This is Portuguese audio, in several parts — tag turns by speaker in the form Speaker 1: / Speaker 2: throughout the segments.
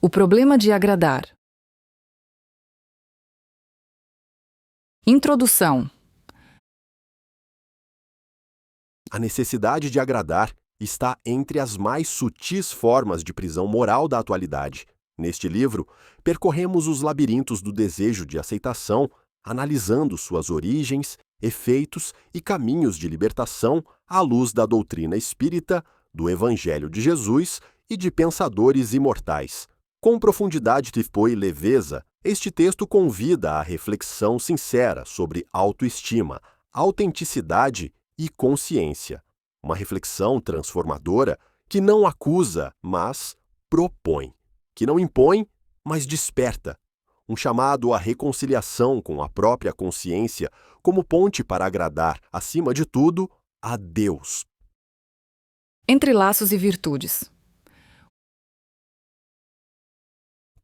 Speaker 1: O problema de agradar. Introdução.
Speaker 2: A necessidade de agradar está entre as mais sutis formas de prisão moral da atualidade. Neste livro, percorremos os labirintos do desejo de aceitação, analisando suas origens, efeitos e caminhos de libertação à luz da doutrina espírita, do Evangelho de Jesus e de pensadores imortais. Com profundidade e leveza, este texto convida à reflexão sincera sobre autoestima, autenticidade e consciência. Uma reflexão transformadora que não acusa, mas propõe. Que não impõe, mas desperta. Um chamado à reconciliação com a própria consciência como ponte para agradar, acima de tudo, a Deus.
Speaker 1: Entrelaços e virtudes.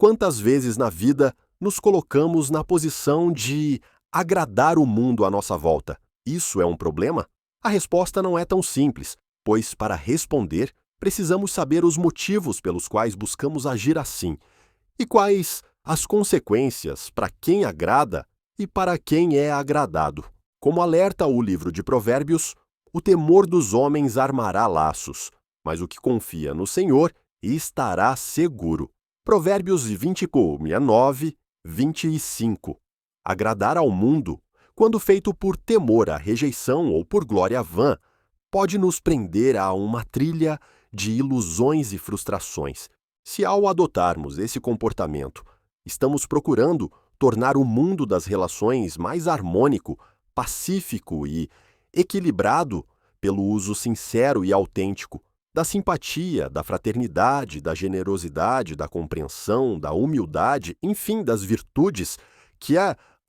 Speaker 2: Quantas vezes na vida nos colocamos na posição de agradar o mundo à nossa volta? Isso é um problema? A resposta não é tão simples, pois para responder, precisamos saber os motivos pelos quais buscamos agir assim e quais as consequências para quem agrada e para quem é agradado. Como alerta o livro de Provérbios, o temor dos homens armará laços, mas o que confia no Senhor estará seguro. Provérbios 29, 25. Agradar ao mundo, quando feito por temor à rejeição ou por glória vã, pode nos prender a uma trilha de ilusões e frustrações. Se ao adotarmos esse comportamento, estamos procurando tornar o mundo das relações mais harmônico, pacífico e equilibrado pelo uso sincero e autêntico da simpatia, da fraternidade, da generosidade, da compreensão, da humildade, enfim, das virtudes que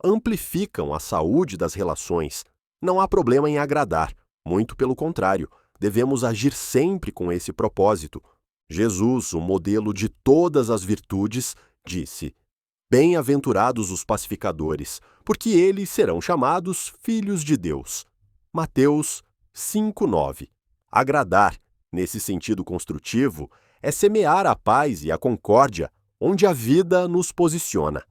Speaker 2: amplificam a saúde das relações, não há problema em agradar. Muito pelo contrário, devemos agir sempre com esse propósito. Jesus, o modelo de todas as virtudes, disse: Bem-aventurados os pacificadores, porque eles serão chamados filhos de Deus. Mateus 5:9. Agradar, nesse sentido construtivo, é semear a paz e a concórdia onde a vida nos posiciona.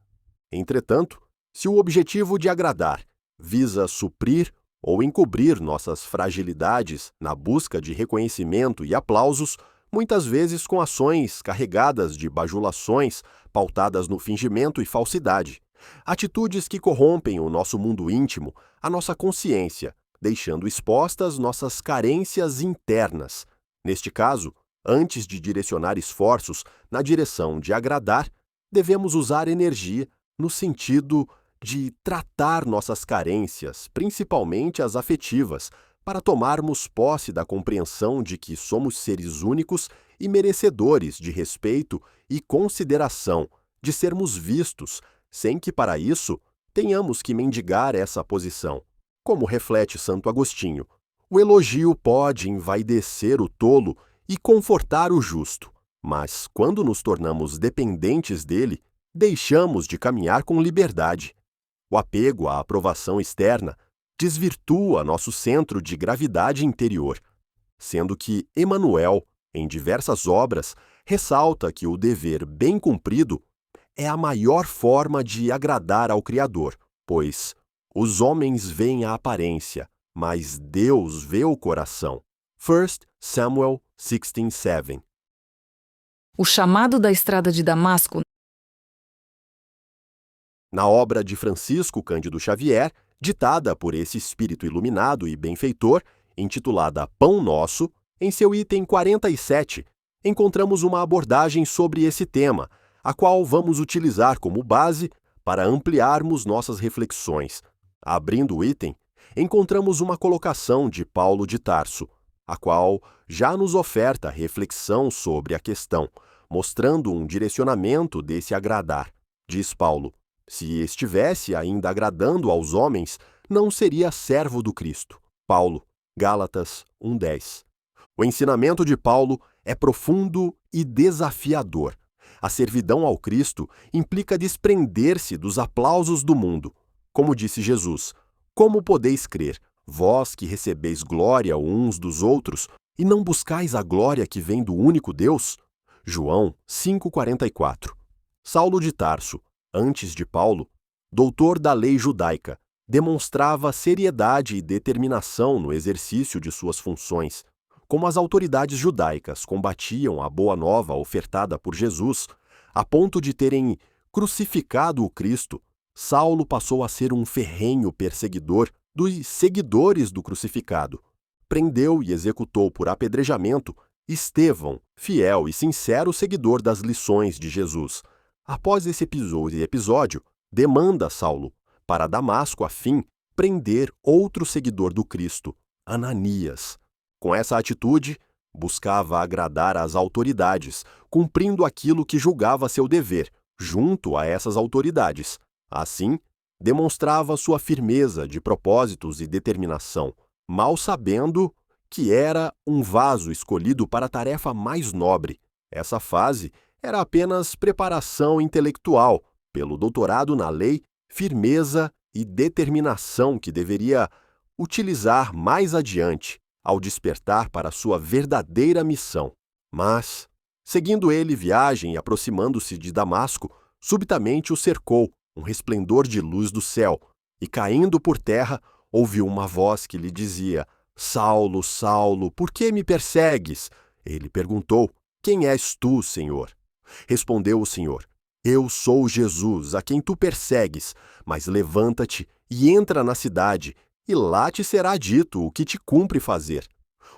Speaker 2: Entretanto, se o objetivo de agradar visa suprir ou encobrir nossas fragilidades na busca de reconhecimento e aplausos, muitas vezes com ações carregadas de bajulações pautadas no fingimento e falsidade, atitudes que corrompem o nosso mundo íntimo, a nossa consciência, deixando expostas nossas carências internas. Neste caso, antes de direcionar esforços na direção de agradar, devemos usar energia no sentido de tratar nossas carências, principalmente as afetivas, para tomarmos posse da compreensão de que somos seres únicos e merecedores de respeito e consideração, de sermos vistos, sem que para isso tenhamos que mendigar essa posição. Como reflete Santo Agostinho, o elogio pode envaidecer o tolo e confortar o justo, mas quando nos tornamos dependentes dele, deixamos de caminhar com liberdade. O apego à aprovação externa desvirtua nosso centro de gravidade interior, sendo que Emmanuel, em diversas obras, ressalta que o dever bem cumprido é a maior forma de agradar ao Criador, pois os homens veem a aparência, mas Deus vê o coração. 1 Samuel 16:7.
Speaker 1: O chamado da estrada de Damasco.
Speaker 2: Na obra de Francisco Cândido Xavier, ditada por esse espírito iluminado e benfeitor, intitulada Pão Nosso, em seu item 47, encontramos uma abordagem sobre esse tema, a qual vamos utilizar como base para ampliarmos nossas reflexões. Abrindo o item, encontramos uma colocação de Paulo de Tarso, a qual já nos oferta reflexão sobre a questão, mostrando um direcionamento desse agradar. Diz Paulo: se estivesse ainda agradando aos homens, não seria servo do Cristo. Paulo, Gálatas 1:10. O ensinamento de Paulo é profundo e desafiador. A servidão ao Cristo implica desprender-se dos aplausos do mundo. Como disse Jesus: como podeis crer, vós que recebeis glória uns dos outros, e não buscais a glória que vem do único Deus? João 5,44. Saulo de Tarso, antes de Paulo, doutor da lei judaica, demonstrava seriedade e determinação no exercício de suas funções. Como as autoridades judaicas combatiam a boa nova ofertada por Jesus, a ponto de terem crucificado o Cristo, Saulo passou a ser um ferrenho perseguidor dos seguidores do crucificado. Prendeu e executou por apedrejamento Estevão, fiel e sincero seguidor das lições de Jesus. Após esse episódio, demanda Saulo para Damasco a fim prender outro seguidor do Cristo, Ananias. Com essa atitude, buscava agradar às autoridades, cumprindo aquilo que julgava seu dever, junto a essas autoridades. Assim, demonstrava sua firmeza de propósitos e determinação, mal sabendo que era um vaso escolhido para a tarefa mais nobre. Essa fase era apenas preparação intelectual, pelo doutorado na lei, firmeza e determinação que deveria utilizar mais adiante, ao despertar para sua verdadeira missão. Mas, seguindo ele viagem e aproximando-se de Damasco, subitamente o cercou um resplendor de luz do céu, e caindo por terra, ouviu uma voz que lhe dizia: Saulo, Saulo, por que me persegues? Ele perguntou: Quem és tu, Senhor? Respondeu o Senhor: Eu sou Jesus, a quem tu persegues, mas levanta-te e entra na cidade, e lá te será dito o que te cumpre fazer.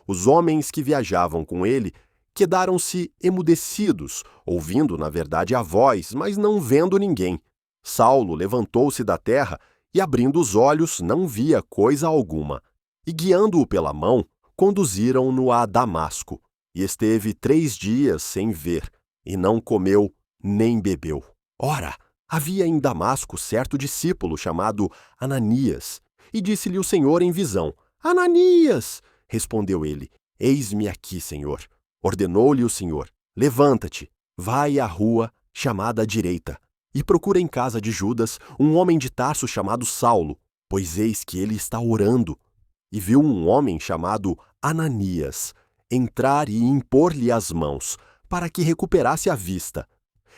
Speaker 2: Os homens que viajavam com ele quedaram-se emudecidos, ouvindo, na verdade, a voz, mas não vendo ninguém. Saulo levantou-se da terra e, abrindo os olhos, não via coisa alguma. E, guiando-o pela mão, conduziram-no a Damasco. E esteve 3 dias sem ver, e não comeu nem bebeu. Ora, havia em Damasco certo discípulo chamado Ananias, e disse-lhe o Senhor em visão: Ananias! Respondeu ele: Eis-me aqui, Senhor. Ordenou-lhe o Senhor: Levanta-te, vai à rua chamada à direita, e procura em casa de Judas um homem de Tarso chamado Saulo, pois eis que ele está orando. E viu um homem chamado Ananias entrar e impor-lhe as mãos, para que recuperasse a vista.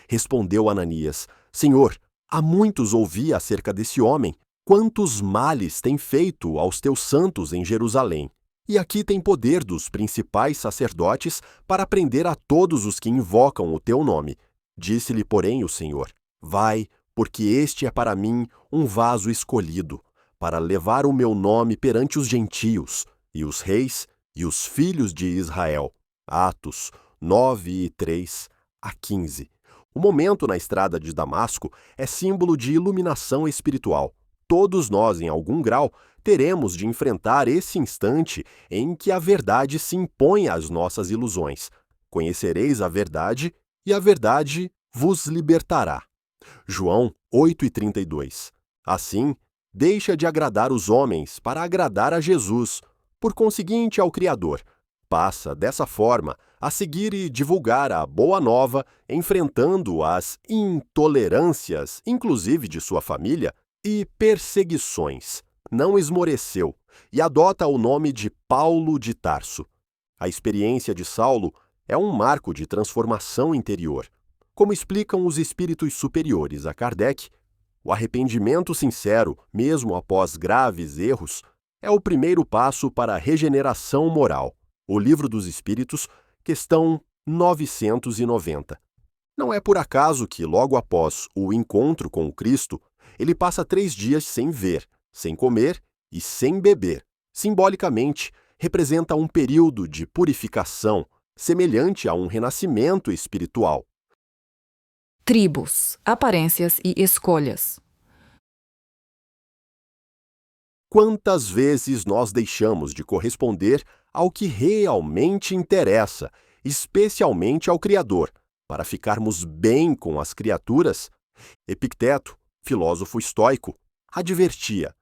Speaker 2: Respondeu Ananias: Senhor, há muitos ouvi acerca desse homem, quantos males tem feito aos teus santos em Jerusalém. E aqui tem poder dos principais sacerdotes para prender a todos os que invocam o teu nome. Disse-lhe, porém, o Senhor: Vai, porque este é para mim um vaso escolhido, para levar o meu nome perante os gentios, e os reis, e os filhos de Israel. Atos 9:3-15. O momento na estrada de Damasco é símbolo de iluminação espiritual. Todos nós, em algum grau, teremos de enfrentar esse instante em que a verdade se impõe às nossas ilusões. Conhecereis a verdade, e a verdade vos libertará. João 8:32. Assim, deixa de agradar os homens para agradar a Jesus, por conseguinte ao Criador. Passa, dessa forma, a seguir e divulgar a boa nova, enfrentando as intolerâncias, inclusive de sua família, e perseguições. Não esmoreceu e adota o nome de Paulo de Tarso. A experiência de Saulo é um marco de transformação interior. Como explicam os espíritos superiores a Kardec, o arrependimento sincero, mesmo após graves erros, é o primeiro passo para a regeneração moral. O Livro dos Espíritos, questão 990. Não é por acaso que, logo após o encontro com o Cristo, ele passa 3 dias sem ver, sem comer e sem beber. Simbolicamente, representa um período de purificação, semelhante a um renascimento espiritual.
Speaker 1: Tribos, aparências e escolhas.
Speaker 2: Quantas vezes nós deixamos de corresponder ao que realmente interessa, especialmente ao Criador, para ficarmos bem com as criaturas? Epicteto, filósofo estoico, advertia: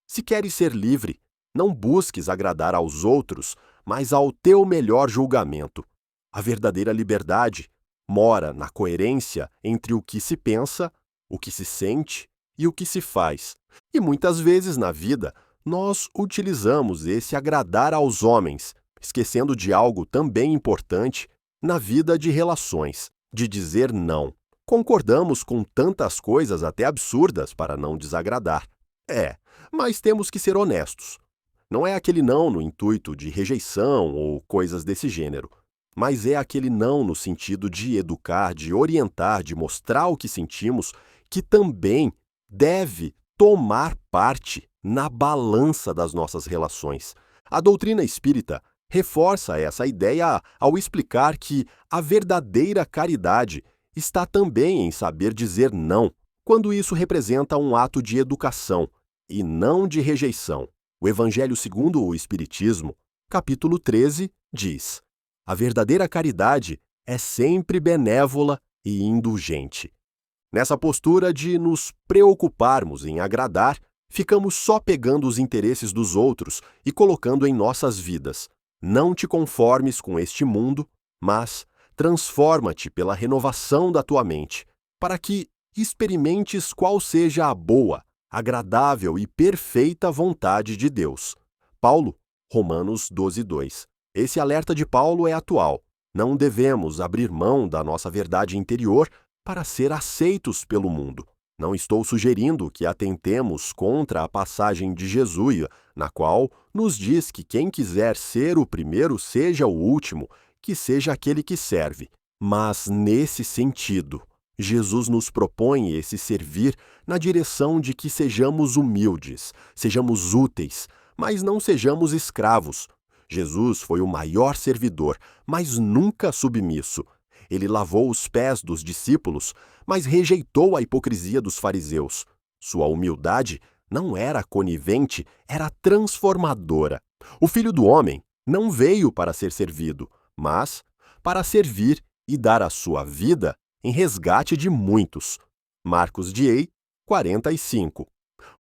Speaker 2: se queres ser livre, não busques agradar aos outros, mas ao teu melhor julgamento. A verdadeira liberdade mora na coerência entre o que se pensa, o que se sente e o que se faz. E muitas vezes na vida, nós utilizamos esse agradar aos homens, esquecendo de algo também importante, na vida de relações, de dizer não. Concordamos com tantas coisas até absurdas para não desagradar. Mas temos que ser honestos. Não é aquele não no intuito de rejeição ou coisas desse gênero, mas é aquele não no sentido de educar, de orientar, de mostrar o que sentimos, que também deve tomar parte na balança das nossas relações. A doutrina espírita reforça essa ideia ao explicar que a verdadeira caridade está também em saber dizer não, quando isso representa um ato de educação e não de rejeição. O Evangelho segundo o Espiritismo, capítulo 13, diz: a verdadeira caridade é sempre benévola e indulgente. Nessa postura de nos preocuparmos em agradar, ficamos só pegando os interesses dos outros e colocando em nossas vidas. Não te conformes com este mundo, mas transforma-te pela renovação da tua mente, para que experimentes qual seja a boa, agradável e perfeita vontade de Deus. Paulo, Romanos 12:2. Esse alerta de Paulo é atual. Não devemos abrir mão da nossa verdade interior para ser aceitos pelo mundo. Não estou sugerindo que atentemos contra a passagem de Jesus, na qual nos diz que quem quiser ser o primeiro seja o último, que seja aquele que serve. Mas, nesse sentido, Jesus nos propõe esse servir na direção de que sejamos humildes, sejamos úteis, mas não sejamos escravos. Jesus foi o maior servidor, mas nunca submisso. Ele lavou os pés dos discípulos, mas rejeitou a hipocrisia dos fariseus. Sua humildade não era conivente, era transformadora. O Filho do Homem não veio para ser servido, mas para servir e dar a sua vida em resgate de muitos. Marcos Diei, 45.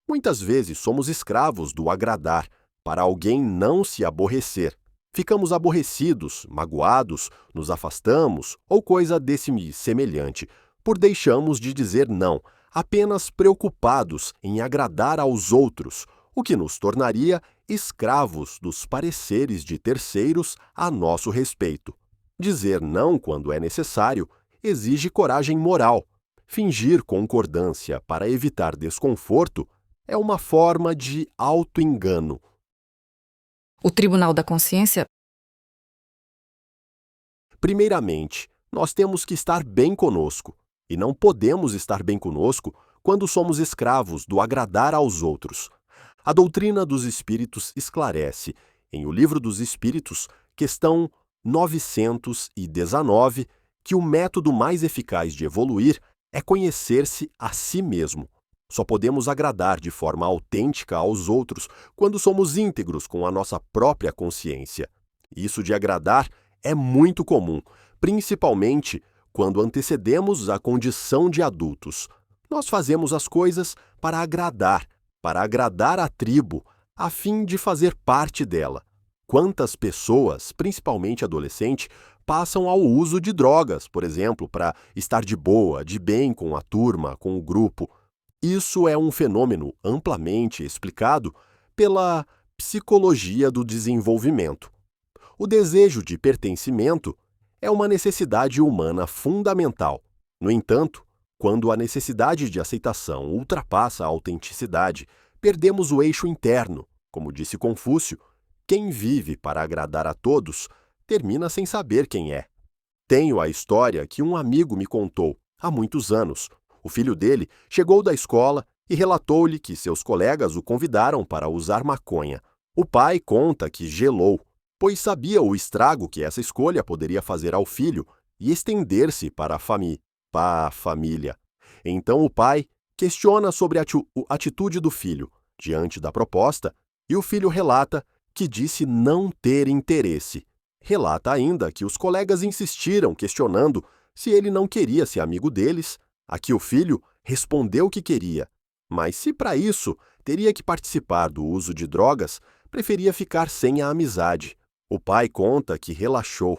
Speaker 2: Muitas vezes somos escravos do agradar, para alguém não se aborrecer. Ficamos aborrecidos, magoados, nos afastamos ou coisa desse semelhante, por deixamos de dizer não, apenas preocupados em agradar aos outros, o que nos tornaria escravos dos pareceres de terceiros a nosso respeito. Dizer não quando é necessário exige coragem moral. Fingir concordância para evitar desconforto é uma forma de auto-engano.
Speaker 1: O Tribunal da Consciência.
Speaker 2: Primeiramente, nós temos que estar bem conosco, e não podemos estar bem conosco quando somos escravos do agradar aos outros. A doutrina dos Espíritos esclarece, em O Livro dos Espíritos, questão 919, que o método mais eficaz de evoluir é conhecer-se a si mesmo. Só podemos agradar de forma autêntica aos outros quando somos íntegros com a nossa própria consciência. Isso de agradar é muito comum, principalmente quando antecedemos a condição de adultos. Nós fazemos as coisas para agradar a tribo, a fim de fazer parte dela. Quantas pessoas, principalmente adolescentes, passam ao uso de drogas, por exemplo, para estar de boa, de bem com a turma, com o grupo. Isso é um fenômeno amplamente explicado pela psicologia do desenvolvimento. O desejo de pertencimento é uma necessidade humana fundamental. No entanto, quando a necessidade de aceitação ultrapassa a autenticidade, perdemos o eixo interno. Como disse Confúcio, quem vive para agradar a todos termina sem saber quem é. Tenho a história que um amigo me contou há muitos anos. O filho dele chegou da escola e relatou-lhe que seus colegas o convidaram para usar maconha. O pai conta que gelou, pois sabia o estrago que essa escolha poderia fazer ao filho e estender-se para a família. Então o pai questiona sobre a atitude do filho diante da proposta e o filho relata que disse não ter interesse. Relata ainda que os colegas insistiram questionando se ele não queria ser amigo deles. A que o filho respondeu que queria, mas se para isso teria que participar do uso de drogas, preferia ficar sem a amizade. O pai conta que relaxou.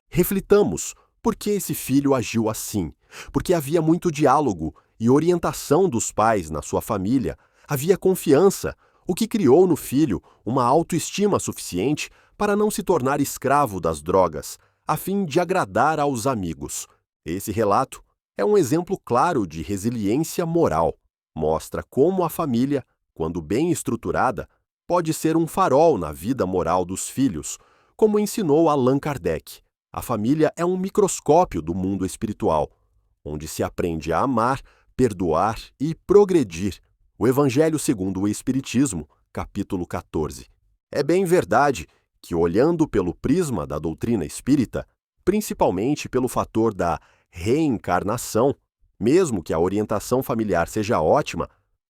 Speaker 2: Reflitamos por que esse filho agiu assim, porque havia muito diálogo e orientação dos pais na sua família, havia confiança, o que criou no filho uma autoestima suficiente para não se tornar escravo das drogas, a fim de agradar aos amigos. Esse relato é um exemplo claro de resiliência moral. Mostra como a família, quando bem estruturada, pode ser um farol na vida moral dos filhos, como ensinou Allan Kardec. A família é um microscópio do mundo espiritual, onde se aprende a amar, perdoar e progredir. O Evangelho segundo o Espiritismo, capítulo 14. É bem verdade que, olhando pelo prisma da doutrina espírita, principalmente pelo fator da reencarnação, mesmo que a orientação familiar seja ótima,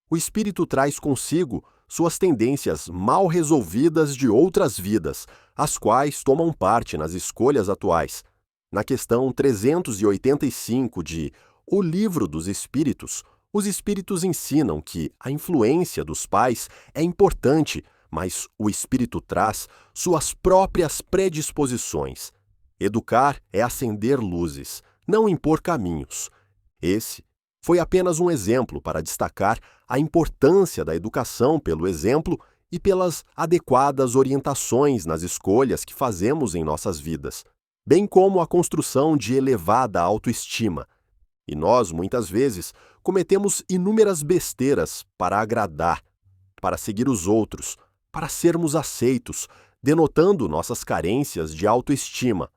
Speaker 2: o espírito traz consigo suas tendências mal resolvidas de outras vidas, as quais tomam parte nas escolhas atuais. Na questão 385 de O Livro dos Espíritos, os espíritos ensinam que a influência dos pais é importante, mas o espírito traz suas próprias predisposições. Educar é acender luzes, não impor caminhos. Esse foi apenas um exemplo para destacar a importância da educação pelo exemplo e pelas adequadas orientações nas escolhas que fazemos em nossas vidas, bem como a construção de elevada autoestima. E nós, muitas vezes, cometemos inúmeras besteiras para agradar, para seguir os outros, para sermos aceitos, denotando nossas carências de autoestima,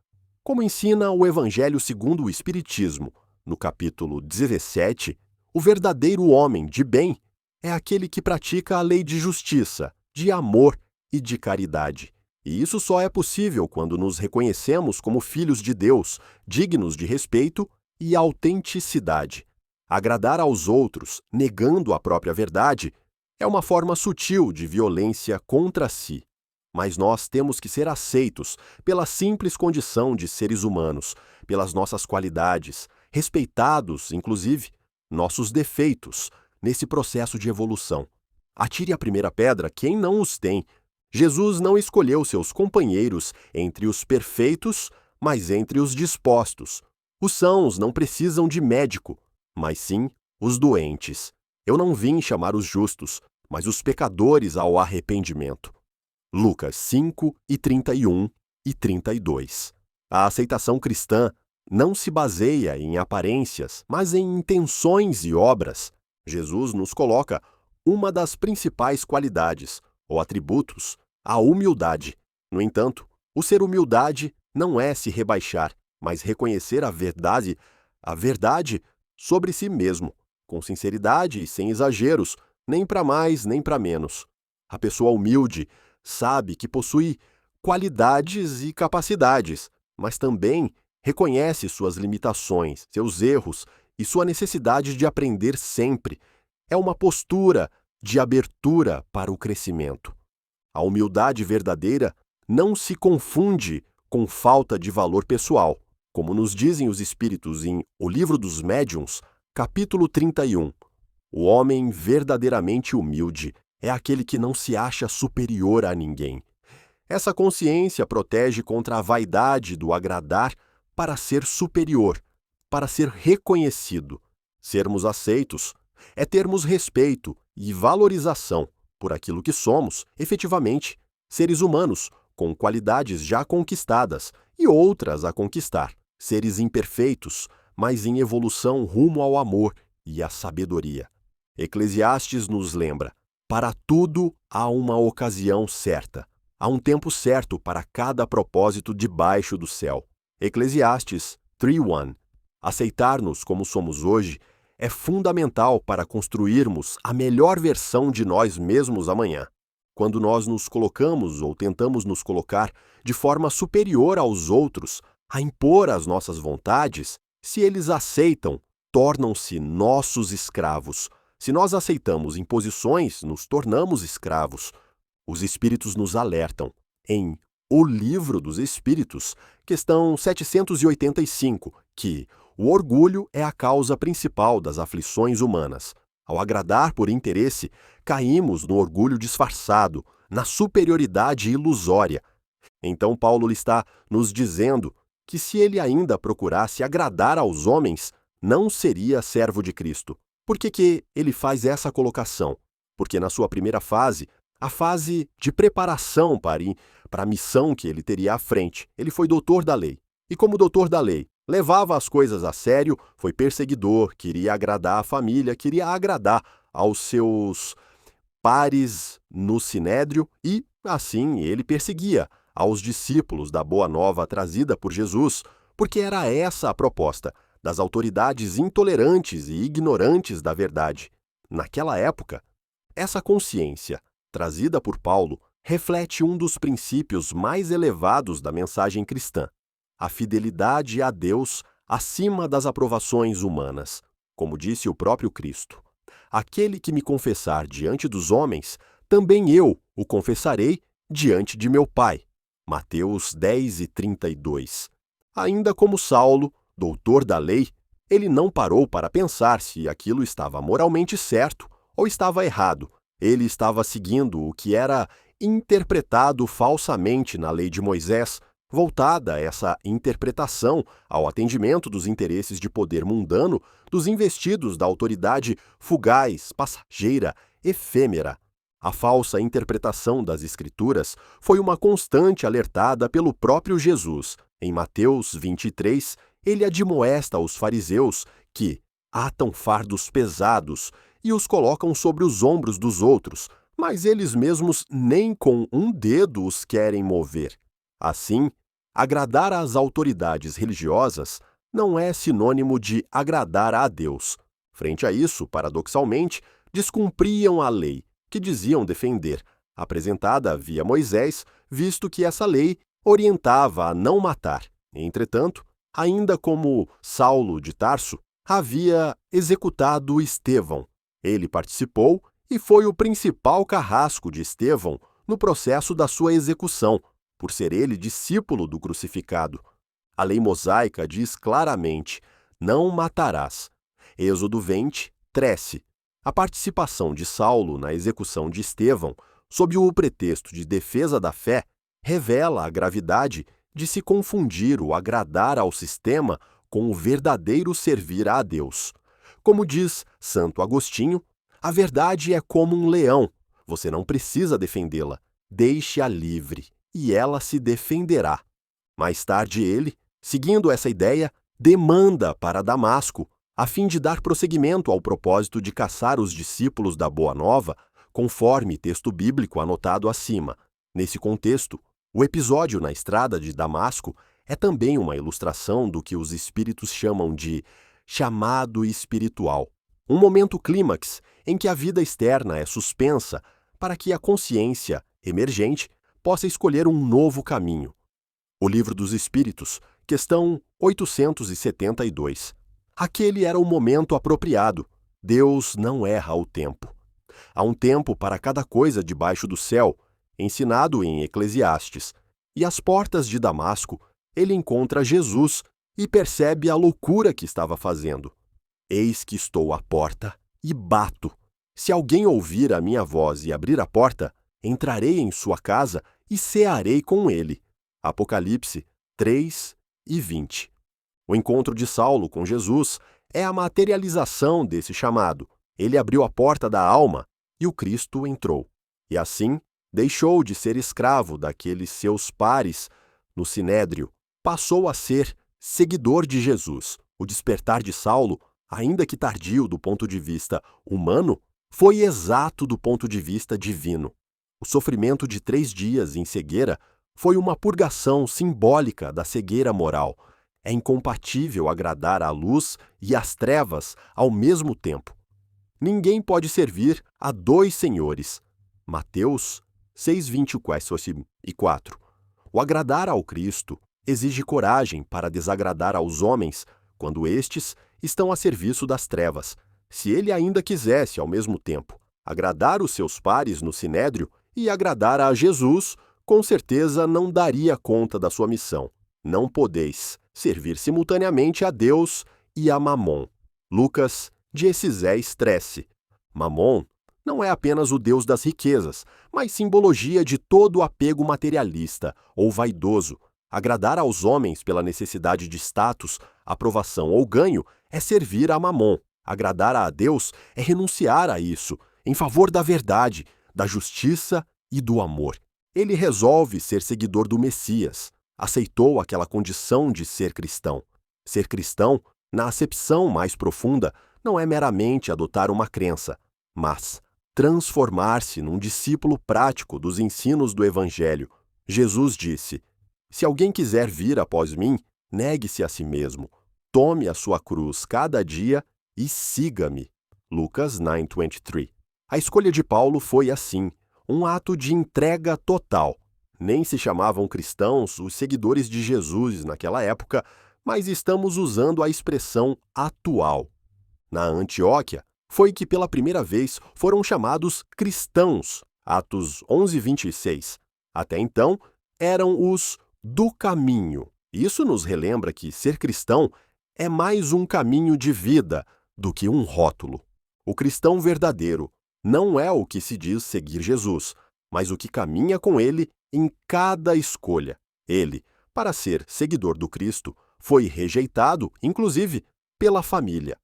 Speaker 2: como ensina o Evangelho segundo o Espiritismo. No capítulo 17, o verdadeiro homem de bem é aquele que pratica a lei de justiça, de amor e de caridade. E isso só é possível quando nos reconhecemos como filhos de Deus, dignos de respeito e autenticidade. Agradar aos outros, negando a própria verdade, é uma forma sutil de violência contra si. Mas nós temos que ser aceitos pela simples condição de seres humanos, pelas nossas qualidades, respeitados, inclusive, nossos defeitos, nesse processo de evolução. Atire a primeira pedra quem não os tem. Jesus não escolheu seus companheiros entre os perfeitos, mas entre os dispostos. Os sãos não precisam de médico, mas sim os doentes. Eu não vim chamar os justos, mas os pecadores ao arrependimento. Lucas 5, 31 e 32. A aceitação cristã não se baseia em aparências, mas em intenções e obras. Jesus nos coloca uma das principais qualidades, ou atributos, a humildade. No entanto, o ser humildade não é se rebaixar, mas reconhecer a verdade sobre si mesmo, com sinceridade e sem exageros, nem para mais nem para menos. A pessoa humilde sabe que possui qualidades e capacidades, mas também reconhece suas limitações, seus erros e sua necessidade de aprender sempre. É uma postura de abertura para o crescimento. A humildade verdadeira não se confunde com falta de valor pessoal, como nos dizem os espíritos em O Livro dos Médiuns, capítulo 31. O homem verdadeiramente humilde é aquele que não se acha superior a ninguém. Essa consciência protege contra a vaidade do agradar para ser superior, para ser reconhecido. Sermos aceitos é termos respeito e valorização por aquilo que somos, efetivamente, seres humanos, com qualidades já conquistadas e outras a conquistar. Seres imperfeitos, mas em evolução rumo ao amor e à sabedoria. Eclesiastes nos lembra: para tudo há uma ocasião certa. Há um tempo certo para cada propósito debaixo do céu. Eclesiastes 3:1. Aceitar-nos como somos hoje é fundamental para construirmos a melhor versão de nós mesmos amanhã. Quando nós nos colocamos ou tentamos nos colocar de forma superior aos outros, a impor as nossas vontades, se eles aceitam, tornam-se nossos escravos. Se nós aceitamos imposições, nos tornamos escravos. Os espíritos nos alertam. Em O Livro dos Espíritos, questão 785, que o orgulho é a causa principal das aflições humanas. Ao agradar por interesse, caímos no orgulho disfarçado, na superioridade ilusória. Então Paulo está nos dizendo que se ele ainda procurasse agradar aos homens, não seria servo de Cristo. Por que ele faz essa colocação? Porque na sua primeira fase, a fase de preparação para a missão que ele teria à frente, ele foi doutor da lei. E como doutor da lei, levava as coisas a sério, foi perseguidor, queria agradar a família, queria agradar aos seus pares no sinédrio e, assim, ele perseguia aos discípulos da Boa Nova trazida por Jesus, porque era essa a proposta das autoridades intolerantes e ignorantes da verdade. Naquela época, essa consciência, trazida por Paulo, reflete um dos princípios mais elevados da mensagem cristã: a fidelidade a Deus acima das aprovações humanas. Como disse o próprio Cristo: aquele que me confessar diante dos homens, também eu o confessarei diante de meu Pai. Mateus 10:32. Ainda como Saulo, doutor da lei, ele não parou para pensar se aquilo estava moralmente certo ou estava errado. Ele estava seguindo o que era interpretado falsamente na lei de Moisés, voltada essa interpretação ao atendimento dos interesses de poder mundano dos investidos da autoridade fugaz, passageira, efêmera. A falsa interpretação das Escrituras foi uma constante alertada pelo próprio Jesus. Em Mateus 23, ele admoesta os fariseus que atam fardos pesados e os colocam sobre os ombros dos outros, mas eles mesmos nem com um dedo os querem mover. Assim, agradar às autoridades religiosas não é sinônimo de agradar a Deus. Frente a isso, paradoxalmente, descumpriam a lei que diziam defender, apresentada via Moisés, visto que essa lei orientava a não matar. Entretanto, ainda como Saulo de Tarso havia executado Estevão, ele participou e foi o principal carrasco de Estevão no processo da sua execução, por ser ele discípulo do crucificado. A lei mosaica diz claramente: não matarás. Êxodo 20:13. A participação de Saulo na execução de Estevão, sob o pretexto de defesa da fé, revela a gravidade de se confundir o agradar ao sistema com o verdadeiro servir a Deus. Como diz Santo Agostinho, a verdade é como um leão. Você não precisa defendê-la. Deixe-a livre, e ela se defenderá. Mais tarde ele, seguindo essa ideia, demanda para Damasco, a fim de dar prosseguimento ao propósito de caçar os discípulos da Boa Nova, conforme texto bíblico anotado acima. Nesse contexto, o episódio na estrada de Damasco é também uma ilustração do que os espíritos chamam de chamado espiritual, um momento clímax em que a vida externa é suspensa para que a consciência emergente possa escolher um novo caminho. O Livro dos Espíritos, questão 872. Aquele era o momento apropriado. Deus não erra o tempo. Há um tempo para cada coisa debaixo do céu, ensinado em Eclesiastes. E às portas de Damasco, ele encontra Jesus e percebe a loucura que estava fazendo. Eis que estou à porta e bato. Se alguém ouvir a minha voz e abrir a porta, entrarei em sua casa e cearei com ele. Apocalipse 3:20. O encontro de Saulo com Jesus é a materialização desse chamado. Ele abriu a porta da alma e o Cristo entrou. E assim, deixou de ser escravo daqueles seus pares no sinédrio, passou a ser seguidor de Jesus. O despertar de Saulo, ainda que tardio do ponto de vista humano, foi exato do ponto de vista divino. O sofrimento de 3 dias em cegueira foi uma purgação simbólica da cegueira moral. É incompatível agradar à luz e às trevas ao mesmo tempo. Ninguém pode servir a 2 senhores. Mateus 6:24. O agradar ao Cristo exige coragem para desagradar aos homens quando estes estão a serviço das trevas. Se ele ainda quisesse, ao mesmo tempo, agradar os seus pares no sinédrio e agradar a Jesus, com certeza não daria conta da sua missão. Não podeis servir simultaneamente a Deus e a Mamon. Lucas 16:13. Mamon não é apenas o Deus das riquezas, mas simbologia de todo o apego materialista ou vaidoso. Agradar aos homens pela necessidade de status, aprovação ou ganho é servir a Mamon. Agradar a Deus é renunciar a isso, em favor da verdade, da justiça e do amor. Ele resolve ser seguidor do Messias. aceitou aquela condição de ser cristão. Ser cristão, na acepção mais profunda, não é meramente adotar uma crença, mas transformar-se num discípulo prático dos ensinos do Evangelho. Jesus disse: "Se alguém quiser vir após mim, negue-se a si mesmo, tome a sua cruz cada dia e siga-me." Lucas 9:23. A escolha de Paulo foi assim, um ato de entrega total. Nem se chamavam cristãos os seguidores de Jesus naquela época, mas estamos usando a expressão atual. Na Antioquia, foi que pela primeira vez foram chamados cristãos, Atos 11:26. Até então, eram os do caminho. Isso nos relembra que ser cristão é mais um caminho de vida do que um rótulo. O cristão verdadeiro não é o que se diz seguir Jesus, mas o que caminha com ele em cada escolha. Ele, para ser seguidor do Cristo, foi rejeitado, inclusive, pela família.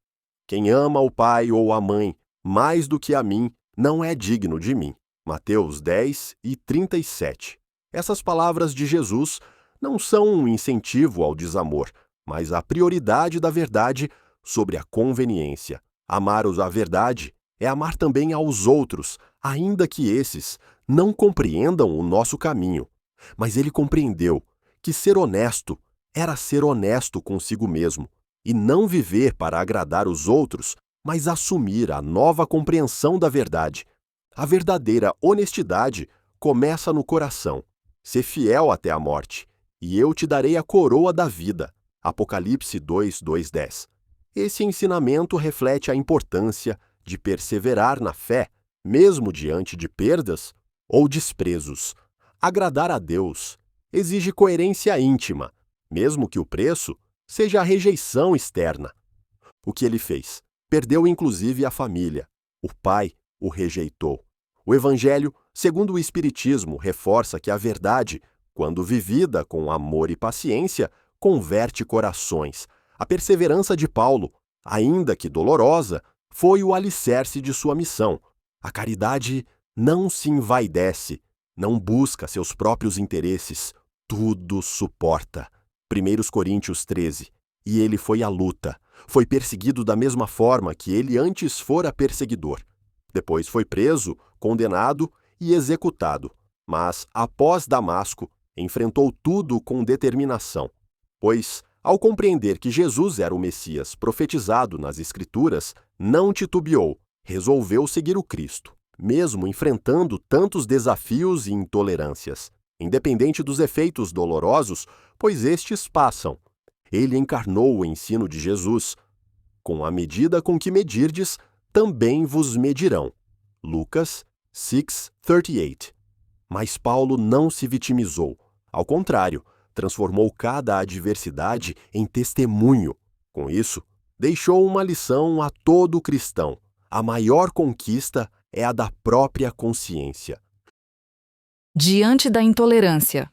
Speaker 2: Quem ama o pai ou a mãe mais do que a mim não é digno de mim. Mateus 10:37. Essas palavras de Jesus não são um incentivo ao desamor, mas a prioridade da verdade sobre a conveniência. Amar a verdade é amar também aos outros, ainda que esses não compreendam o nosso caminho. Mas ele compreendeu que ser honesto era ser honesto consigo mesmo, e não viver para agradar os outros, mas assumir a nova compreensão da verdade. A verdadeira honestidade começa no coração. Ser fiel até a morte, e eu te darei a coroa da vida. Apocalipse 2:10. Esse ensinamento reflete a importância de perseverar na fé, mesmo diante de perdas ou desprezos. Agradar a Deus exige coerência íntima, mesmo que o preço seja a rejeição externa. O que ele fez? Perdeu inclusive a família. O pai o rejeitou. O Evangelho, segundo o Espiritismo, reforça que a verdade, quando vivida com amor e paciência, converte corações. A perseverança de Paulo, ainda que dolorosa, foi o alicerce de sua missão. A caridade não se envaidece, não busca seus próprios interesses, tudo suporta. 1 Coríntios 13. E ele foi à luta. Foi perseguido da mesma forma que ele antes fora perseguidor. Depois foi preso, condenado e executado. Mas, após Damasco, enfrentou tudo com determinação. Pois, ao compreender que Jesus era o Messias profetizado nas Escrituras, não titubeou, resolveu seguir o Cristo, mesmo enfrentando tantos desafios e intolerâncias. Independente dos efeitos dolorosos, pois estes passam. Ele encarnou o ensino de Jesus. Com a medida com que medirdes, também vos medirão. Lucas 6:38. Mas Paulo não se vitimizou. Ao contrário, transformou cada adversidade em testemunho. Com isso, deixou uma lição a todo cristão. A maior conquista é a da própria consciência.
Speaker 1: Diante da intolerância,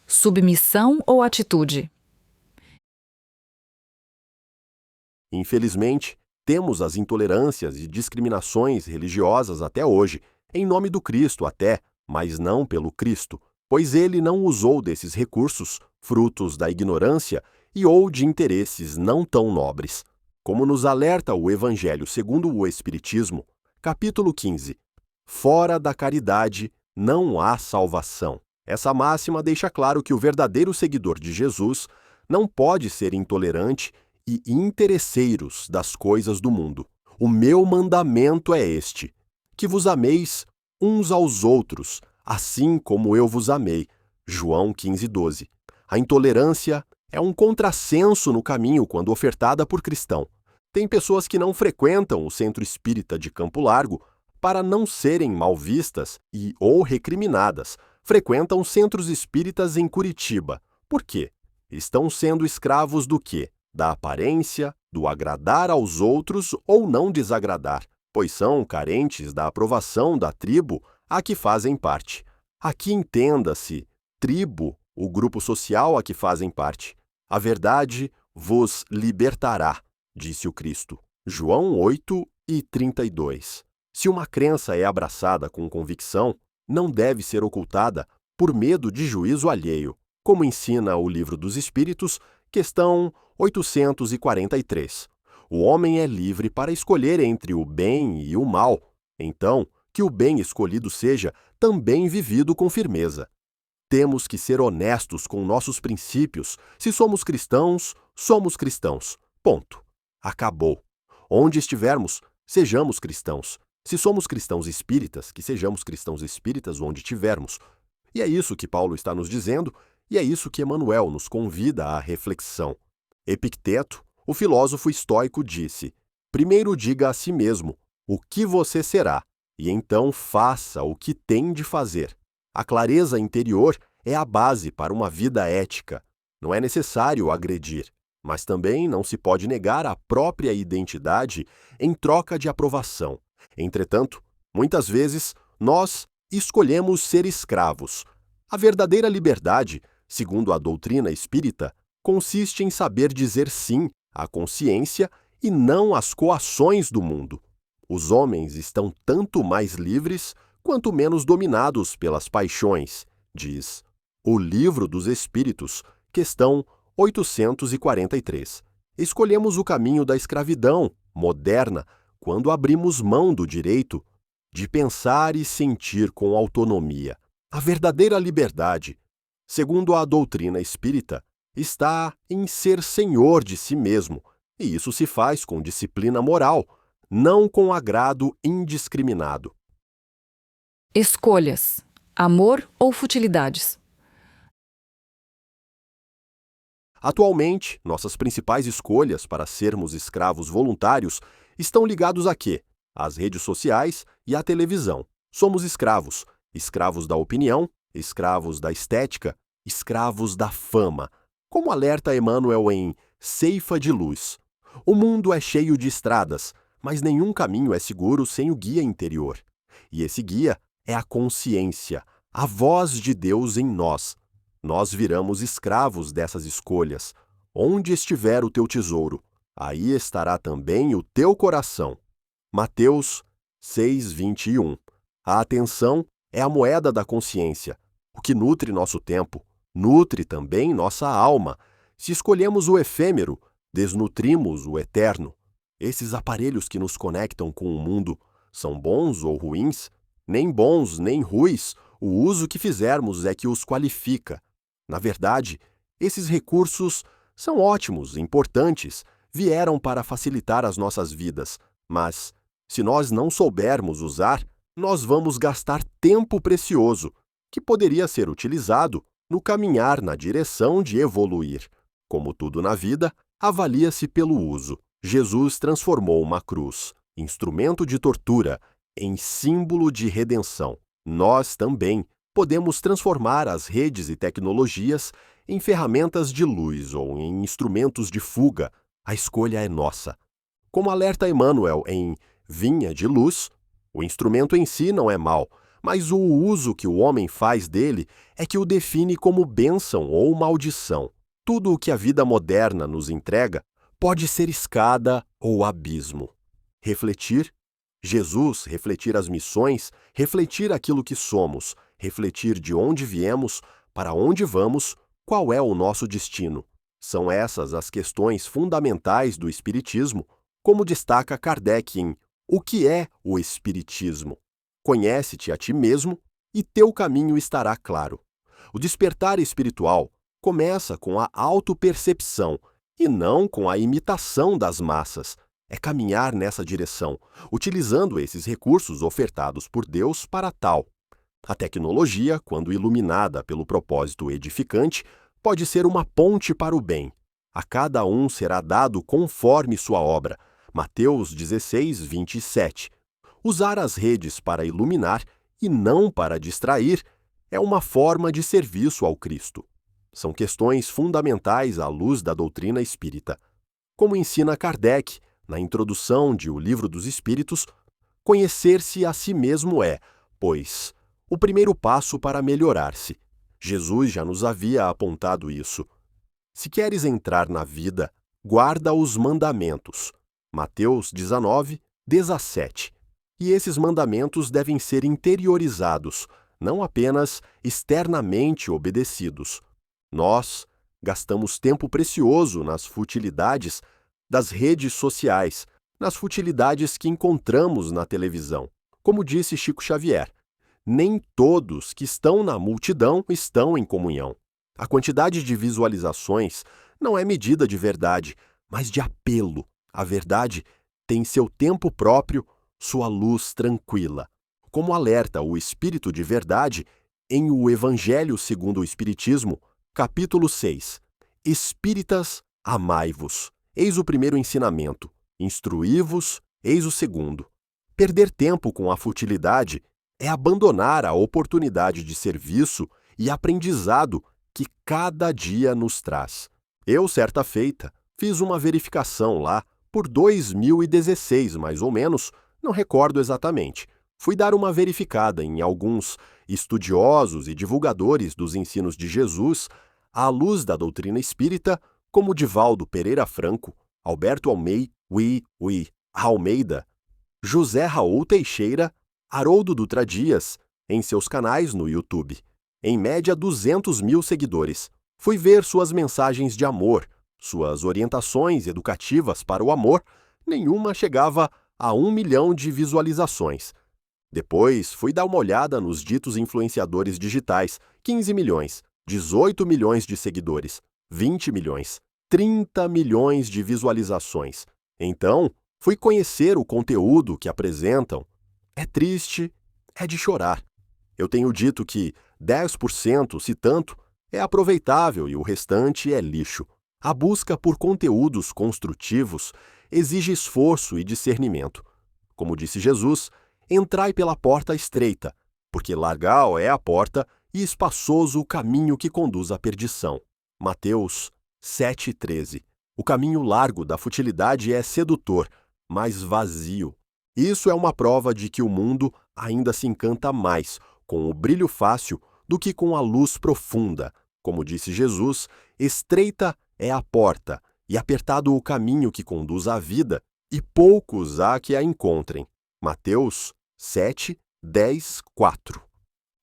Speaker 1: submissão ou atitude?
Speaker 2: Infelizmente, temos as intolerâncias e discriminações religiosas até hoje, em nome do Cristo até, mas não pelo Cristo, pois ele não usou desses recursos, frutos da ignorância e ou de interesses não tão nobres. Como nos alerta o Evangelho segundo o Espiritismo, capítulo 15, fora da caridade não há salvação. Essa máxima deixa claro que o verdadeiro seguidor de Jesus não pode ser intolerante e interesseiros das coisas do mundo. O meu mandamento é este, que vos ameis uns aos outros, assim como eu vos amei. João 15:12. A intolerância é um contrassenso no caminho quando ofertada por cristão. Tem pessoas que não frequentam o centro espírita de Campo Largo para não serem mal vistas e ou recriminadas. Frequentam centros espíritas em Curitiba. Por quê? Estão sendo escravos do quê? Da aparência, do agradar aos outros ou não desagradar, pois são carentes da aprovação da tribo a que fazem parte. Aqui entenda-se, tribo, o grupo social a que fazem parte. A verdade vos libertará, disse o Cristo. João 8:32. Se uma crença é abraçada com convicção, não deve ser ocultada por medo de juízo alheio. Como ensina o Livro dos Espíritos, questão 843. O homem é livre para escolher entre o bem e o mal. Então, que o bem escolhido seja também vivido com firmeza. Temos que ser honestos com nossos princípios. Se somos cristãos, somos cristãos. Ponto. Acabou. Onde estivermos, sejamos cristãos. Se somos cristãos espíritas, que sejamos cristãos espíritas onde tivermos. E é isso que Paulo está nos dizendo, e é isso que Emmanuel nos convida à reflexão. Epicteto, o filósofo estoico, disse: primeiro diga a si mesmo o que você será, e então faça o que tem de fazer. A clareza interior é a base para uma vida ética. Não é necessário agredir, mas também não se pode negar a própria identidade em troca de aprovação. Entretanto, muitas vezes, nós escolhemos ser escravos. A verdadeira liberdade, segundo a doutrina espírita, consiste em saber dizer sim à consciência e não às coações do mundo. Os homens estão tanto mais livres quanto menos dominados pelas paixões, diz o Livro dos Espíritos, questão 843. Escolhemos o caminho da escravidão moderna quando abrimos mão do direito de pensar e sentir com autonomia. A verdadeira liberdade, segundo a doutrina espírita, está em ser senhor de si mesmo, e isso se faz com disciplina moral, não com agrado indiscriminado.
Speaker 1: Escolhas: amor ou futilidades?
Speaker 2: Atualmente, nossas principais escolhas para sermos escravos voluntários estão ligados a quê? Às redes sociais e à televisão. Somos escravos, escravos da opinião, escravos da estética, escravos da fama. Como alerta Emmanuel em Ceifa de Luz. O mundo é cheio de estradas, mas nenhum caminho é seguro sem o guia interior. E esse guia é a consciência, a voz de Deus em nós. Nós viramos escravos dessas escolhas. Onde estiver o teu tesouro, aí estará também o teu coração. Mateus 6:21. A atenção é a moeda da consciência. O que nutre nosso tempo, nutre também nossa alma. Se escolhemos o efêmero, desnutrimos o eterno. Esses aparelhos que nos conectam com o mundo são bons ou ruins? Nem bons, nem ruins. O uso que fizermos é que os qualifica. Na verdade, esses recursos são ótimos, importantes, vieram para facilitar as nossas vidas, mas, se nós não soubermos usar, nós vamos gastar tempo precioso, que poderia ser utilizado no caminhar na direção de evoluir. Como tudo na vida, avalia-se pelo uso. Jesus transformou uma cruz, instrumento de tortura, em símbolo de redenção. Nós também podemos transformar as redes e tecnologias em ferramentas de luz ou em instrumentos de fuga. A escolha é nossa. Como alerta Emmanuel em Vinha de Luz, o instrumento em si não é mau, mas o uso que o homem faz dele é que o define como bênção ou maldição. Tudo o que a vida moderna nos entrega pode ser escada ou abismo. Refletir, Jesus, refletir as missões, refletir aquilo que somos, refletir de onde viemos, para onde vamos, qual é o nosso destino. São essas as questões fundamentais do Espiritismo, como destaca Kardec em O que é o Espiritismo? Conhece-te a ti mesmo e teu caminho estará claro. O despertar espiritual começa com a autopercepção e não com a imitação das massas. É caminhar nessa direção, utilizando esses recursos ofertados por Deus para tal. A tecnologia, quando iluminada pelo propósito edificante, pode ser uma ponte para o bem. A cada um será dado conforme sua obra. Mateus 16:27. Usar as redes para iluminar e não para distrair é uma forma de serviço ao Cristo. São questões fundamentais à luz da doutrina espírita. Como ensina Kardec, na introdução de O Livro dos Espíritos, conhecer-se a si mesmo é, pois, o primeiro passo para melhorar-se. Jesus já nos havia apontado isso. Se queres entrar na vida, guarda os mandamentos. Mateus 19:17. E esses mandamentos devem ser interiorizados, não apenas externamente obedecidos. Nós gastamos tempo precioso nas futilidades das redes sociais, nas futilidades que encontramos na televisão. Como disse Chico Xavier, nem todos que estão na multidão estão em comunhão. A quantidade de visualizações não é medida de verdade, mas de apelo. A verdade tem seu tempo próprio, sua luz tranquila. Como alerta o Espírito de Verdade em O Evangelho segundo o Espiritismo, capítulo 6. Espíritas, amai-vos. Eis o primeiro ensinamento. Instruí-vos, eis o segundo. Perder tempo com a futilidade é abandonar a oportunidade de serviço e aprendizado que cada dia nos traz. Eu, certa feita, fiz uma verificação lá por 2016, mais ou menos, não recordo exatamente. Fui dar uma verificada em alguns estudiosos e divulgadores dos ensinos de Jesus à luz da doutrina espírita, como Divaldo Pereira Franco, Alberto Almeida, José Raul Teixeira, Haroldo Dutra Dias, em seus canais no YouTube. Em média, 200 mil seguidores. Fui ver suas mensagens de amor, suas orientações educativas para o amor, nenhuma chegava a 1 milhão de visualizações. Depois, fui dar uma olhada nos ditos influenciadores digitais, 15 milhões, 18 milhões de seguidores, 20 milhões, 30 milhões de visualizações. Então, fui conhecer o conteúdo que apresentam. É triste, é de chorar. Eu tenho dito que 10%, se tanto, é aproveitável e o restante é lixo. A busca por conteúdos construtivos exige esforço e discernimento. Como disse Jesus, entrai pela porta estreita, porque larga é a porta e espaçoso o caminho que conduz à perdição. Mateus 7,13. O caminho largo da futilidade é sedutor, mas vazio. Isso é uma prova de que o mundo ainda se encanta mais com o brilho fácil do que com a luz profunda. Como disse Jesus, estreita é a porta e apertado o caminho que conduz à vida, e poucos há que a encontrem. Mateus 7, 10, 4.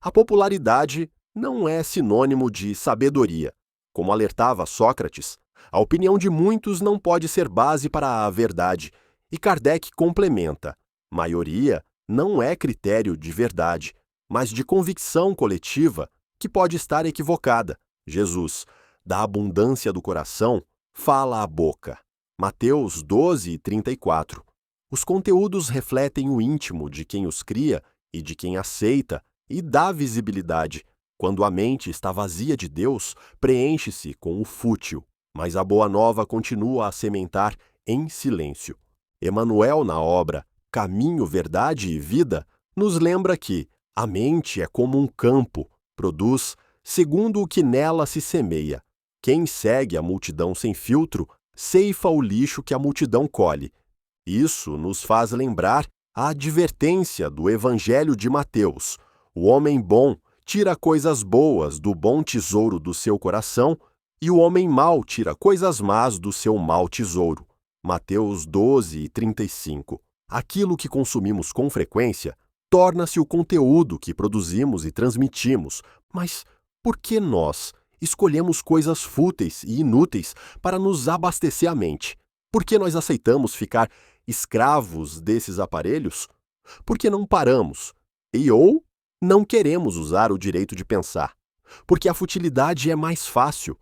Speaker 2: A popularidade não é sinônimo de sabedoria. Como alertava Sócrates, a opinião de muitos não pode ser base para a verdade, e Kardec complementa: maioria não é critério de verdade, mas de convicção coletiva que pode estar equivocada. Jesus, da abundância do coração, fala a boca. Mateus 12, 34. Os conteúdos refletem o íntimo de quem os cria e de quem aceita e dá visibilidade. Quando a mente está vazia de Deus, preenche-se com o fútil, mas a boa nova continua a sementar em silêncio. Emmanuel, na obra Caminho, Verdade e Vida, nos lembra que a mente é como um campo, produz segundo o que nela se semeia. Quem segue a multidão sem filtro, ceifa o lixo que a multidão colhe. Isso nos faz lembrar a advertência do Evangelho de Mateus. O homem bom tira coisas boas do bom tesouro do seu coração, e o homem mau tira coisas más do seu mau tesouro. Mateus 12, 35. Aquilo que consumimos com frequência torna-se o conteúdo que produzimos e transmitimos, mas por que nós escolhemos coisas fúteis e inúteis para nos abastecer a mente? Por que nós aceitamos ficar escravos desses aparelhos? Por que não paramos? Ou não queremos usar o direito de pensar? Porque a futilidade é mais fácil.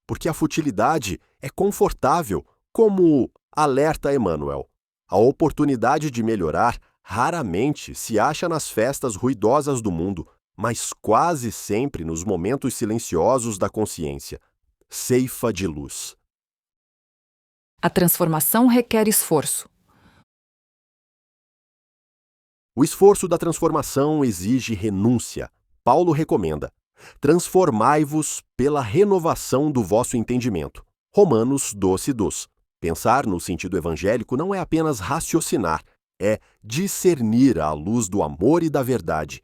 Speaker 2: Porque a futilidade é confortável, como alerta Emmanuel. A oportunidade de melhorar raramente se acha nas festas ruidosas do mundo, mas quase sempre nos momentos silenciosos da consciência. Ceifa de luz.
Speaker 1: A transformação requer esforço.
Speaker 2: O esforço da transformação exige renúncia. Paulo recomenda: transformai-vos pela renovação do vosso entendimento. Romanos 12:2. Pensar no sentido evangélico não é apenas raciocinar, é discernir à luz do amor e da verdade.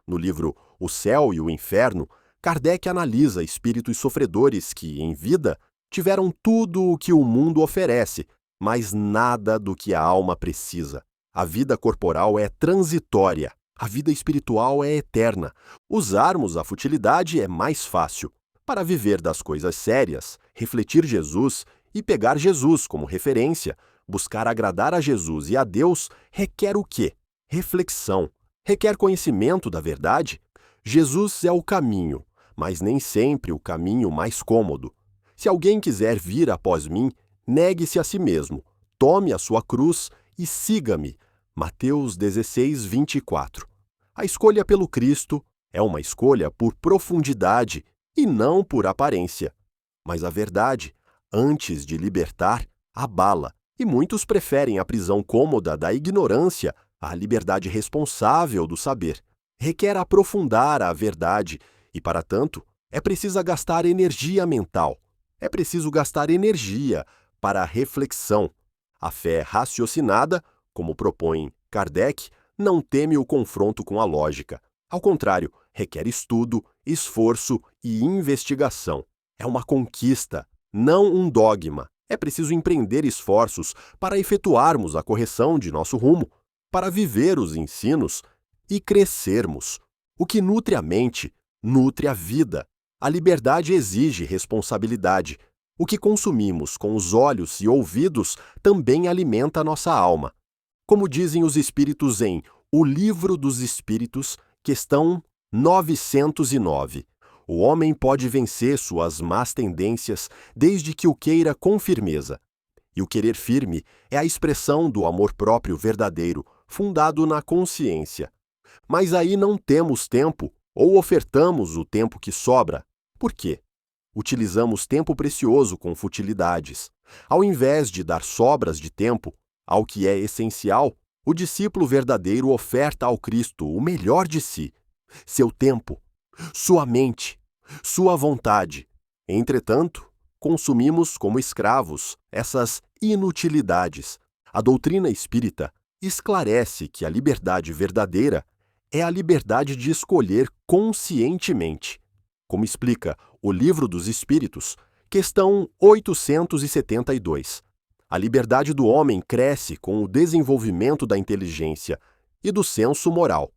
Speaker 2: No livro O Céu e o Inferno, Kardec analisa espíritos sofredores que, em vida, tiveram tudo o que o mundo oferece, mas nada do que a alma precisa. A vida corporal é transitória, a vida espiritual é eterna. Usarmos a futilidade é mais fácil. Para viver das coisas sérias, refletir Jesus e pegar Jesus como referência, buscar agradar a Jesus e a Deus requer o quê? Reflexão. Requer conhecimento da verdade? Jesus é o caminho, mas nem sempre o caminho mais cômodo. Se alguém quiser vir após mim, negue-se a si mesmo, tome a sua cruz e siga-me. Mateus 16, 24. A escolha pelo Cristo é uma escolha por profundidade e não por aparência. Mas a verdade, antes de libertar, abala, e muitos preferem a prisão cômoda da ignorância à liberdade responsável do saber. Requer aprofundar a verdade e, para tanto, é preciso gastar energia mental. É preciso gastar energia para a reflexão. A fé raciocinada, como propõe Kardec, não teme o confronto com a lógica. Ao contrário, requer estudo, esforço e investigação. É uma conquista, não um dogma. É preciso empreender esforços para efetuarmos a correção de nosso rumo, para viver os ensinos e crescermos. O que nutre a mente, nutre a vida. A liberdade exige responsabilidade. O que consumimos com os olhos e ouvidos também alimenta a nossa alma. Como dizem os espíritos em O Livro dos Espíritos, questão 909. O homem pode vencer suas más tendências desde que o queira com firmeza. E o querer firme é a expressão do amor próprio verdadeiro, fundado na consciência. Mas aí não temos tempo, ou ofertamos o tempo que sobra. Por quê? Utilizamos tempo precioso com futilidades. Ao invés de dar sobras de tempo ao que é essencial, o discípulo verdadeiro oferta ao Cristo o melhor de si, seu tempo, sua mente, sua vontade. Entretanto, consumimos como escravos essas inutilidades. A doutrina espírita esclarece que a liberdade verdadeira é a liberdade de escolher conscientemente. Como explica o Livro dos Espíritos, questão 872. A liberdade do homem cresce com o desenvolvimento da inteligência e do senso moral.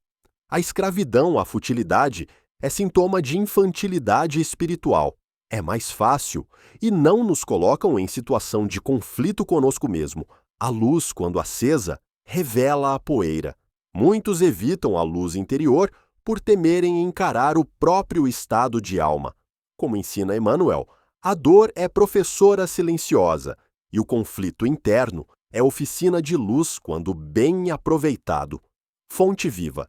Speaker 2: A escravidão à futilidade é sintoma de infantilidade espiritual. É mais fácil e não nos colocam em situação de conflito conosco mesmo. A luz, quando acesa, revela a poeira. Muitos evitam a luz interior por temerem encarar o próprio estado de alma. Como ensina Emmanuel, a dor é professora silenciosa e o conflito interno é oficina de luz quando bem aproveitado. Fonte viva.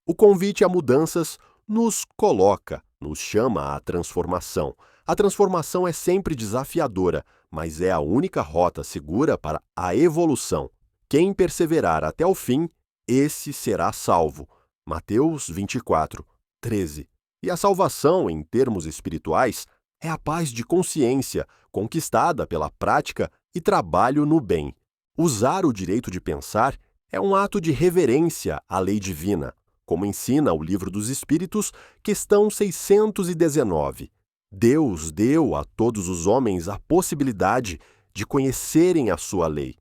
Speaker 2: O convite a mudanças nos coloca, nos chama à transformação. A transformação é sempre desafiadora, mas é a única rota segura para a evolução. Quem perseverar até o fim, esse será salvo. Mateus 24, 13. E a salvação, em termos espirituais, é a paz de consciência, conquistada pela prática e trabalho no bem. Usar o direito de pensar é um ato de reverência à lei divina, como ensina o Livro dos Espíritos, questão 619. Deus deu a todos os homens a possibilidade de conhecerem a sua lei.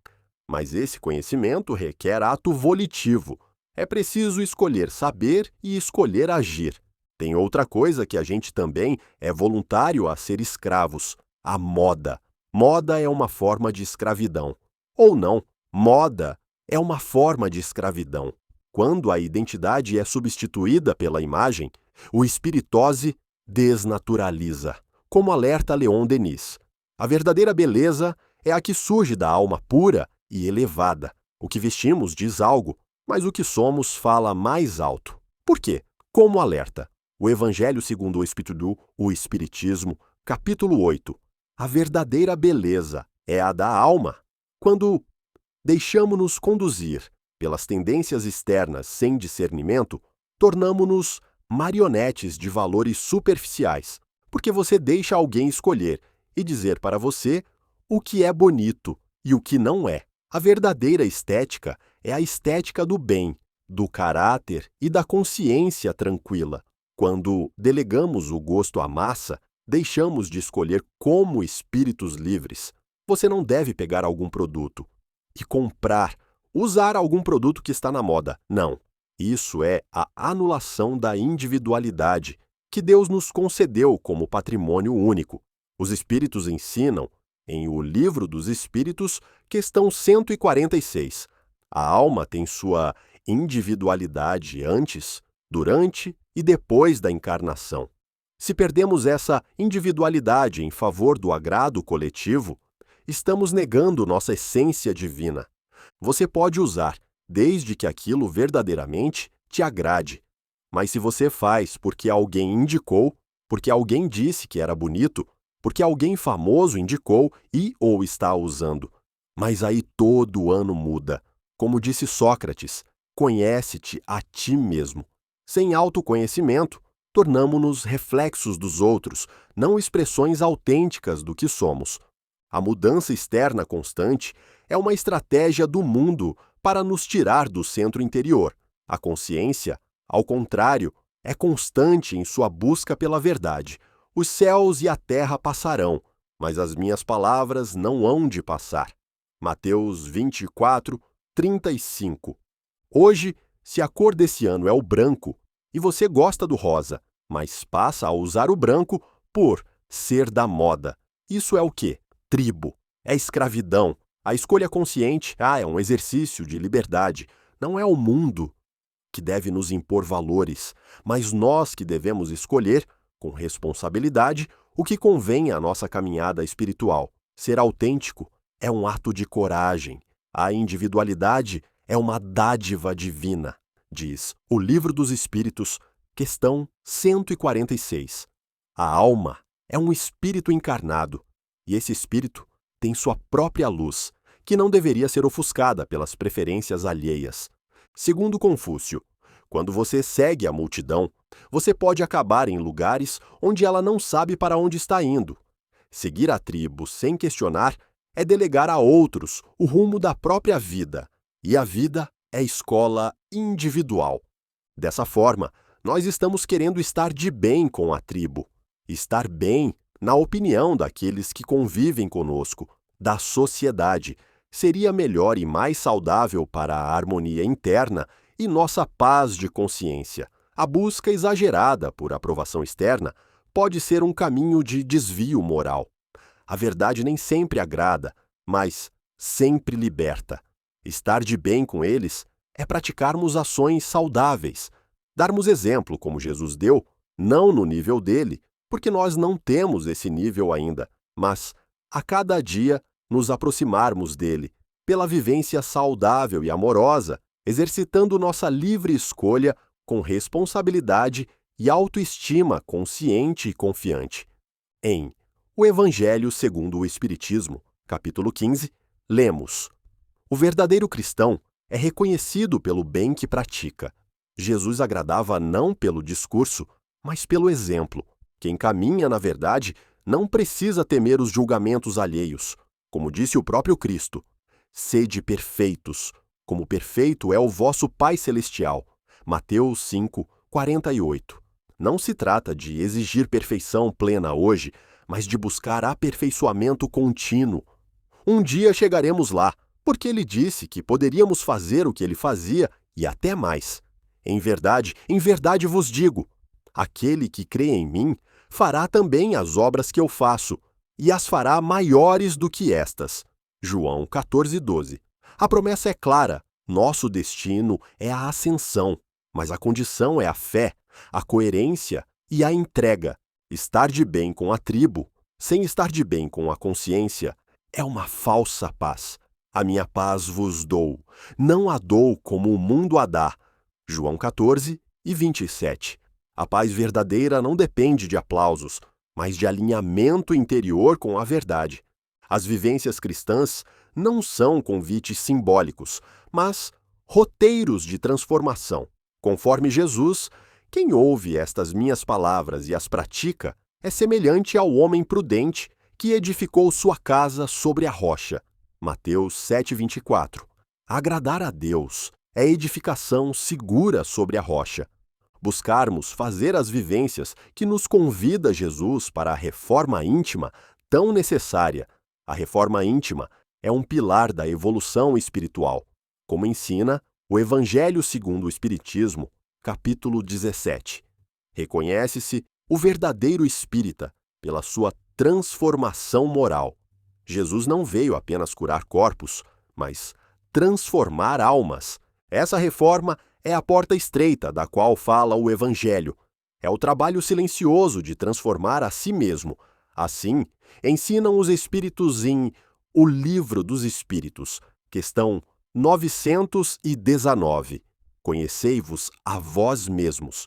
Speaker 2: Mas esse conhecimento requer ato volitivo. É preciso escolher saber e escolher agir. Tem outra coisa que a gente também é voluntário a ser escravos: a moda. Moda é uma forma de escravidão. Ou não, moda é uma forma de escravidão. Quando a identidade é substituída pela imagem, o espiritose desnaturaliza, como alerta Leon Denis. A verdadeira beleza é a que surge da alma pura e elevada. O que vestimos diz algo, mas o que somos fala mais alto. Por quê? Como alerta o Evangelho segundo o Espiritismo, capítulo 8. A verdadeira beleza é a da alma. Quando deixamo-nos conduzir pelas tendências externas sem discernimento, tornamo-nos marionetes de valores superficiais, porque você deixa alguém escolher e dizer para você o que é bonito e o que não é. A verdadeira estética é a estética do bem, do caráter e da consciência tranquila. Quando delegamos o gosto à massa, deixamos de escolher como espíritos livres. Você não deve pegar algum produto e comprar, usar algum produto que está na moda. Não. Isso é a anulação da individualidade que Deus nos concedeu como patrimônio único. Os Espíritos ensinam, em O Livro dos Espíritos, questão 146. A alma tem sua individualidade antes, durante e depois da encarnação. Se perdemos essa individualidade em favor do agrado coletivo, estamos negando nossa essência divina. Você pode usar, desde que aquilo verdadeiramente te agrade. Mas se você faz porque alguém indicou, porque alguém disse que era bonito, porque alguém famoso indicou e ou está usando. Mas aí todo ano muda. Como disse Sócrates, conhece-te a ti mesmo. Sem autoconhecimento, tornamo-nos reflexos dos outros, não expressões autênticas do que somos. A mudança externa constante é uma estratégia do mundo para nos tirar do centro interior. A consciência, ao contrário, é constante em sua busca pela verdade. Os céus e a terra passarão, mas as minhas palavras não hão de passar. Mateus 24, 35. Hoje, se a cor desse ano é o branco, e você gosta do rosa, mas passa a usar o branco por ser da moda. Isso é o quê? Tribo. É escravidão. A escolha consciente, é um exercício de liberdade. Não é o mundo que deve nos impor valores, mas nós que devemos escolher, com responsabilidade, o que convém à nossa caminhada espiritual. Ser autêntico é um ato de coragem. A individualidade é uma dádiva divina, diz O Livro dos Espíritos, questão 146. A alma é um espírito encarnado, e esse espírito tem sua própria luz, que não deveria ser ofuscada pelas preferências alheias. Segundo Confúcio, quando você segue a multidão, você pode acabar em lugares onde ela não sabe para onde está indo. Seguir a tribo sem questionar é delegar a outros o rumo da própria vida, e a vida é escola individual. Dessa forma, nós estamos querendo estar de bem com a tribo, estar bem na opinião daqueles que convivem conosco, da sociedade. Seria melhor e mais saudável para a harmonia interna e nossa paz de consciência. A busca exagerada por aprovação externa pode ser um caminho de desvio moral. A verdade nem sempre agrada, mas sempre liberta. Estar de bem com eles é praticarmos ações saudáveis, darmos exemplo como Jesus deu, não no nível dele, porque nós não temos esse nível ainda, mas a cada dia nos aproximarmos dele, pela vivência saudável e amorosa, exercitando nossa livre escolha com responsabilidade e autoestima consciente e confiante. Em O Evangelho segundo o Espiritismo, capítulo 15, lemos: o verdadeiro cristão é reconhecido pelo bem que pratica. Jesus agradava não pelo discurso, mas pelo exemplo. Quem caminha na verdade não precisa temer os julgamentos alheios. Como disse o próprio Cristo, sede perfeitos, como perfeito é o vosso Pai Celestial. Mateus 5, 48. Não se trata de exigir perfeição plena hoje, mas de buscar aperfeiçoamento contínuo. Um dia chegaremos lá, porque ele disse que poderíamos fazer o que ele fazia e até mais. Em verdade vos digo, aquele que crê em mim fará também as obras que eu faço, e as fará maiores do que estas. João 14, 12. A promessa é clara, nosso destino é a ascensão, mas a condição é a fé, a coerência e a entrega. Estar de bem com a tribo, sem estar de bem com a consciência, é uma falsa paz. A minha paz vos dou, não a dou como o mundo a dá. João 14 e 27. A paz verdadeira não depende de aplausos, mas de alinhamento interior com a verdade. As vivências cristãs não são convites simbólicos, mas roteiros de transformação. Conforme Jesus, quem ouve estas minhas palavras e as pratica é semelhante ao homem prudente que edificou sua casa sobre a rocha. Mateus 7:24. Agradar a Deus é edificação segura sobre a rocha. Buscarmos fazer as vivências que nos convida Jesus para a reforma íntima tão necessária. A reforma íntima é um pilar da evolução espiritual, como ensina o Evangelho segundo o Espiritismo, capítulo 17. Reconhece-se O verdadeiro espírita, pela sua transformação moral. Jesus não veio apenas curar corpos, mas transformar almas. Essa reforma é a porta estreita da qual fala o Evangelho. É o trabalho silencioso de transformar a si mesmo. Assim, ensinam os Espíritos em O Livro dos Espíritos, questão 919. Conhecei-vos a vós mesmos.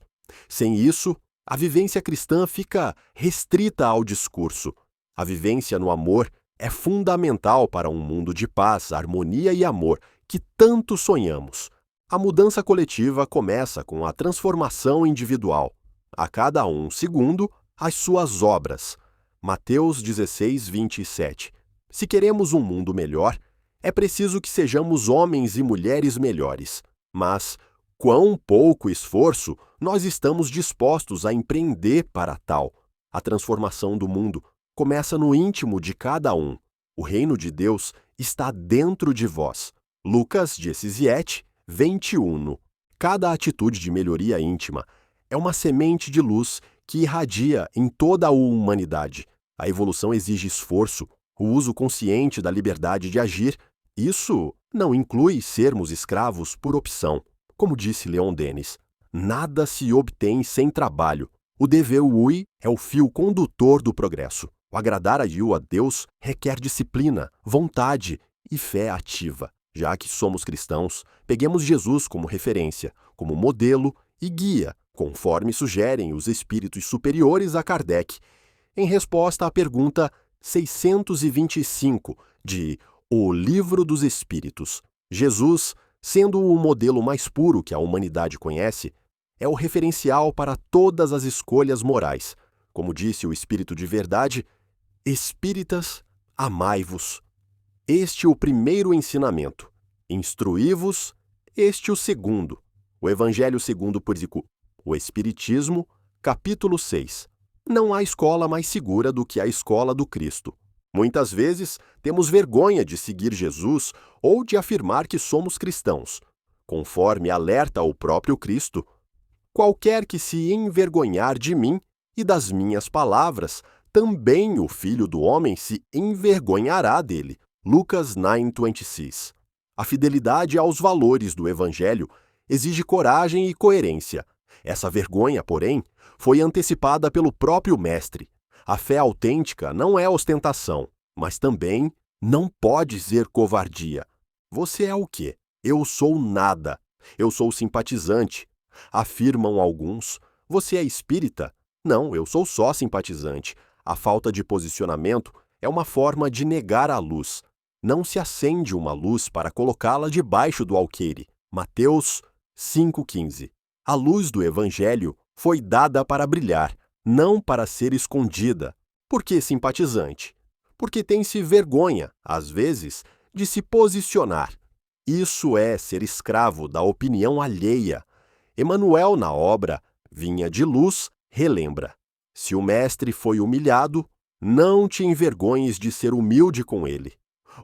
Speaker 2: Sem isso, a vivência cristã fica restrita ao discurso. A vivência no amor é fundamental para um mundo de paz, harmonia e amor que tanto sonhamos. A mudança coletiva começa com a transformação individual. A cada um segundo, as suas obras. Mateus 16, 27. Se queremos um mundo melhor, é preciso que sejamos homens e mulheres melhores. Mas quão pouco esforço nós estamos dispostos a empreender para tal. A transformação do mundo começa no íntimo de cada um. O reino de Deus está dentro de vós. Lucas 17, 21. Cada atitude de melhoria íntima é uma semente de luz que irradia em toda a humanidade. A evolução exige esforço, o uso consciente da liberdade de agir. Isso não inclui sermos escravos por opção. Como disse Leon Denis, nada se obtém sem trabalho. O dever ui é o fio condutor do progresso. O agradar a Deus requer disciplina, vontade e fé ativa. Já que somos cristãos, peguemos Jesus como referência, como modelo e guia, conforme sugerem os espíritos superiores a Kardec, em resposta à pergunta 625 de O Livro dos Espíritos. Jesus, sendo o modelo mais puro que a humanidade conhece, é o referencial para todas as escolhas morais. Como disse o Espírito de Verdade, Espíritas, amai-vos. Este o primeiro ensinamento. Instruí-vos, este o segundo. O Evangelho segundo Púrsico. O Espiritismo, capítulo 6. Não há escola mais segura do que a escola do Cristo. Muitas vezes temos vergonha de seguir Jesus ou de afirmar que somos cristãos. Conforme alerta o próprio Cristo, qualquer que se envergonhar de mim e das minhas palavras, também o Filho do Homem se envergonhará dele. Lucas 9:26. A fidelidade aos valores do Evangelho exige coragem e coerência. Essa vergonha, porém, foi antecipada pelo próprio Mestre. A fé autêntica não é ostentação, mas também não pode ser covardia. Você é o quê? Eu sou nada. Eu sou simpatizante. Afirmam alguns. Você é espírita? Não, eu sou só simpatizante. A falta de posicionamento é uma forma de negar a luz. Não se acende uma luz para colocá-la debaixo do alqueire. Mateus 5,15. A luz do Evangelho foi dada para brilhar, não para ser escondida. Por que simpatizante? Porque tem-se vergonha, às vezes, de se posicionar. Isso é ser escravo da opinião alheia. Emmanuel, na obra Vinha de Luz, relembra: se o mestre foi humilhado, não te envergonhes de ser humilde com ele.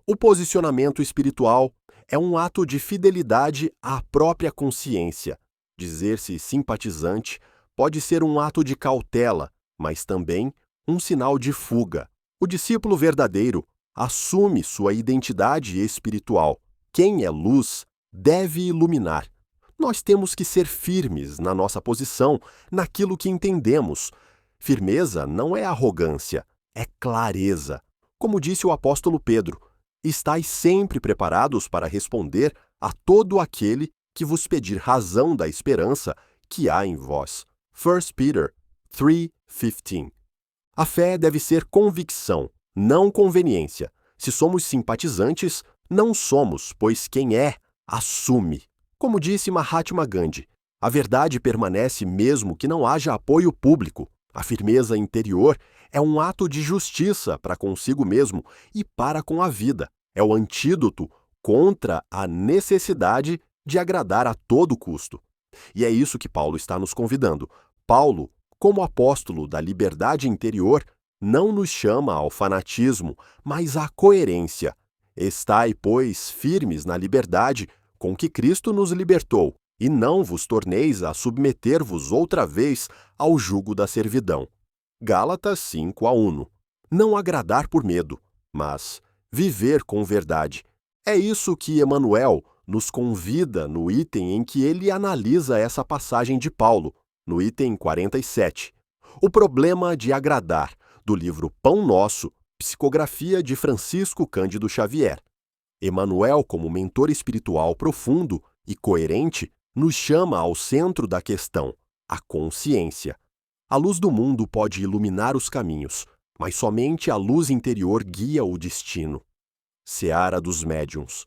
Speaker 2: O posicionamento espiritual é um ato de fidelidade à própria consciência. Dizer-se simpatizante pode ser um ato de cautela, mas também um sinal de fuga. O discípulo verdadeiro assume sua identidade espiritual. Quem é luz deve iluminar. Nós temos que ser firmes na nossa posição, naquilo que entendemos. Firmeza não é arrogância, é clareza. Como disse o apóstolo Pedro, estais sempre preparados para responder a todo aquele que vos pedir razão da esperança que há em vós. 1 Peter 3:15. A fé deve ser convicção, não conveniência. Se somos simpatizantes, não somos, pois quem é, assume. Como disse Mahatma Gandhi, a verdade permanece mesmo que não haja apoio público. A firmeza interior é um ato de justiça para consigo mesmo e para com a vida. É o antídoto contra a necessidade de agradar a todo custo. E é isso que Paulo está nos convidando. Paulo, como apóstolo da liberdade interior, não nos chama ao fanatismo, mas à coerência. Estai, pois, firmes na liberdade com que Cristo nos libertou, e não vos torneis a submeter-vos outra vez ao jugo da servidão. Gálatas 5:1. Não agradar por medo, mas viver com verdade. É isso que Emmanuel nos convida no item em que ele analisa essa passagem de Paulo, no item 47. O problema de agradar, do livro Pão Nosso, psicografia de Francisco Cândido Xavier. Emmanuel, como mentor espiritual profundo e coerente, nos chama ao centro da questão, a consciência. A luz do mundo pode iluminar os caminhos, mas somente a luz interior guia o destino. Seara dos médiuns.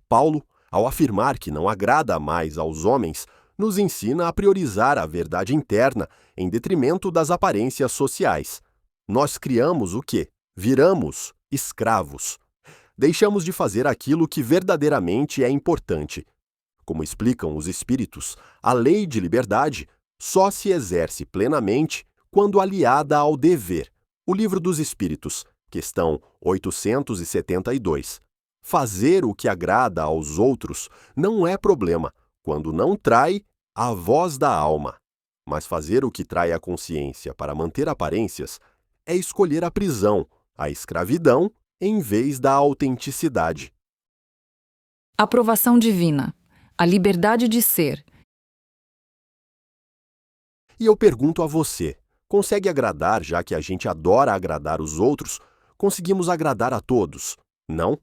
Speaker 2: Paulo, ao afirmar que não agrada mais aos homens, nos ensina a priorizar a verdade interna em detrimento das aparências sociais. Nós criamos o quê? Viramos escravos. Deixamos de fazer aquilo que verdadeiramente é importante. Como explicam os espíritos, a lei de liberdade só se exerce plenamente quando aliada ao dever. O Livro dos Espíritos, questão 872. Fazer o que agrada aos outros não é problema, quando não trai a voz da alma. Mas fazer o que trai a consciência para manter aparências é escolher a prisão, a escravidão, em vez da autenticidade.
Speaker 1: Aprovação divina. A liberdade de ser.
Speaker 2: E eu pergunto a você, consegue agradar já que a gente adora agradar os outros? Conseguimos agradar a todos? Não?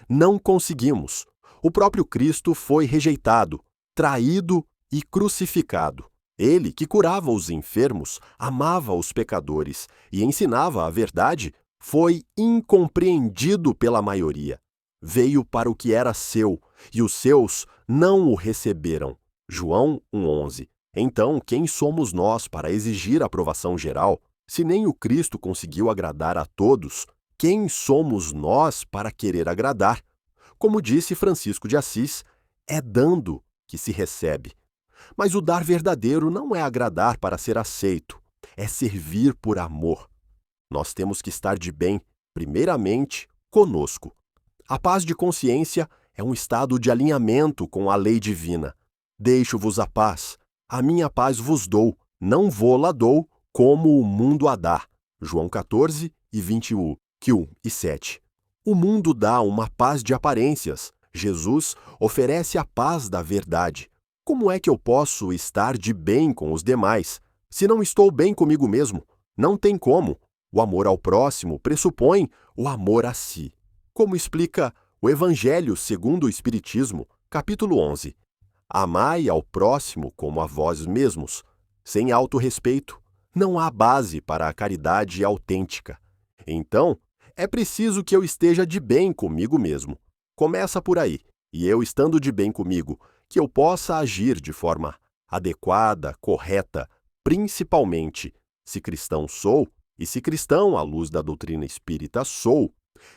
Speaker 2: Não conseguimos. O próprio Cristo foi rejeitado, traído e crucificado. Ele, que curava os enfermos, amava os pecadores e ensinava a verdade, foi incompreendido pela maioria. Veio para o que era seu, e os seus não o receberam. João 1:11. Então, quem somos nós para exigir aprovação geral? Se nem o Cristo conseguiu agradar a todos, quem somos nós para querer agradar? Como disse Francisco de Assis, é dando que se recebe. Mas o dar verdadeiro não é agradar para ser aceito, é servir por amor. Nós temos que estar de bem, primeiramente, conosco. A paz de consciência é um estado de alinhamento com a lei divina. Deixo-vos a minha paz vos dou, não vô-la dou como o mundo a dá. João 14:21 e 7. O mundo dá uma paz de aparências. Jesus oferece a paz da verdade. Como é que eu posso estar de bem com os demais, se não estou bem comigo mesmo? Não tem como. O amor ao próximo pressupõe o amor a si. Como explica o Evangelho segundo o Espiritismo, capítulo 11. Amai ao próximo como a vós mesmos. Sem autorrespeito, não há base para a caridade autêntica. Então, é preciso que eu esteja de bem comigo mesmo. Começa por aí, e eu estando de bem comigo, que eu possa agir de forma adequada, correta, principalmente, se cristão sou, e se cristão à luz da doutrina espírita sou,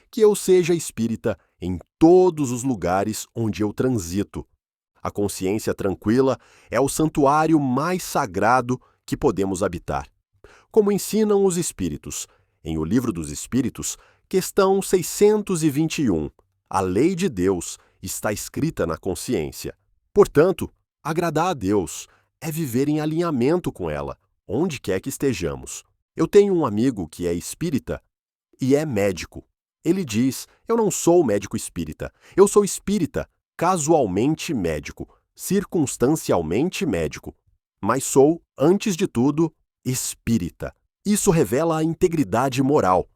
Speaker 2: que eu seja espírita em todos os lugares onde eu transito. A consciência tranquila é o santuário mais sagrado que podemos habitar. Como ensinam os espíritos, em O Livro dos Espíritos, questão 621, a lei de Deus está escrita na consciência. Portanto, agradar a Deus é viver em alinhamento com ela, onde quer que estejamos. Eu tenho um amigo que é espírita e é médico. Ele diz, eu não sou médico espírita, eu sou espírita, casualmente médico, circunstancialmente médico, mas sou, antes de tudo, espírita. Isso revela a integridade moral,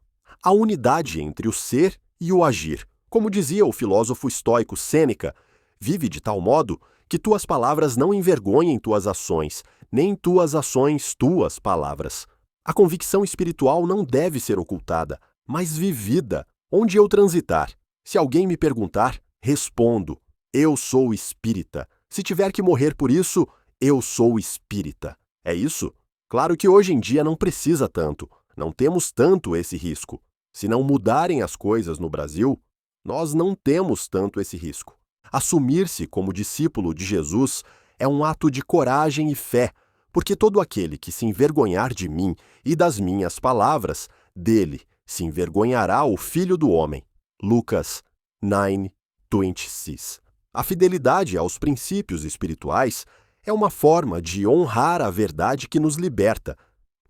Speaker 2: a unidade entre o ser e o agir. Como dizia o filósofo estoico Sêneca, vive de tal modo que tuas palavras não envergonhem tuas ações, nem tuas ações tuas palavras. A convicção espiritual não deve ser ocultada, mas vivida, onde eu transitar. Se alguém me perguntar, respondo, eu sou espírita. Se tiver que morrer por isso, eu sou espírita. É isso? Claro que hoje em dia não precisa tanto, não temos tanto esse risco. Se não mudarem as coisas no Brasil, nós não temos tanto esse risco. Assumir-se como discípulo de Jesus é um ato de coragem e fé, porque todo aquele que se envergonhar de mim e das minhas palavras, dele se envergonhará o Filho do Homem. Lucas 9:26. A fidelidade aos princípios espirituais é uma forma de honrar a verdade que nos liberta,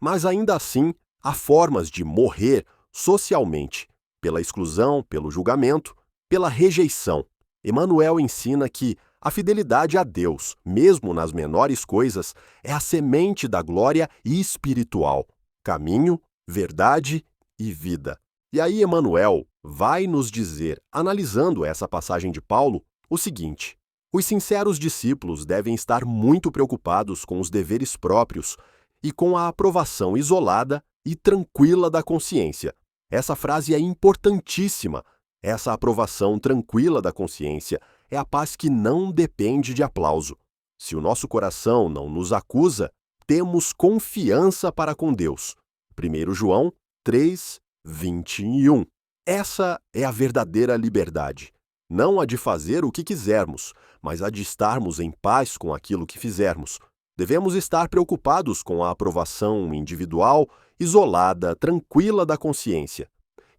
Speaker 2: mas ainda assim há formas de morrer socialmente, pela exclusão, pelo julgamento, pela rejeição. Emmanuel ensina que a fidelidade a Deus, mesmo nas menores coisas, é a semente da glória espiritual, caminho, verdade e vida. E aí Emmanuel vai nos dizer, analisando essa passagem de Paulo, o seguinte: os sinceros discípulos devem estar muito preocupados com os deveres próprios e com a aprovação isolada e tranquila da consciência. Essa frase é importantíssima. Essa aprovação tranquila da consciência é a paz que não depende de aplauso. Se o nosso coração não nos acusa, temos confiança para com Deus. 1 João 3, 21. Essa é a verdadeira liberdade. Não a de fazer o que quisermos, mas a de estarmos em paz com aquilo que fizermos. Devemos estar preocupados com a aprovação individual, isolada, tranquila da consciência.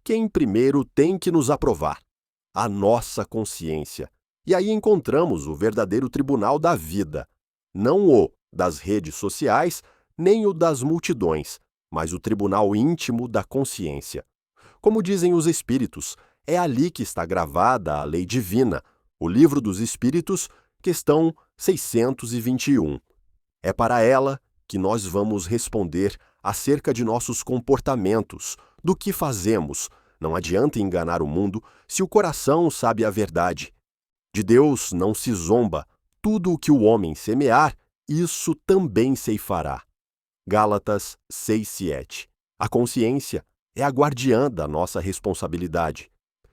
Speaker 2: Quem primeiro tem que nos aprovar? A nossa consciência. E aí encontramos o verdadeiro tribunal da vida. Não o das redes sociais, nem o das multidões, mas o tribunal íntimo da consciência. Como dizem os espíritos, é ali que está gravada a lei divina, o Livro dos Espíritos, questão 621. É para ela que nós vamos responder acerca de nossos comportamentos, do que fazemos. Não adianta enganar o mundo se o coração sabe a verdade. De Deus não se zomba. Tudo o que o homem semear, isso também ceifará. Gálatas 6:7. A consciência é a guardiã da nossa responsabilidade.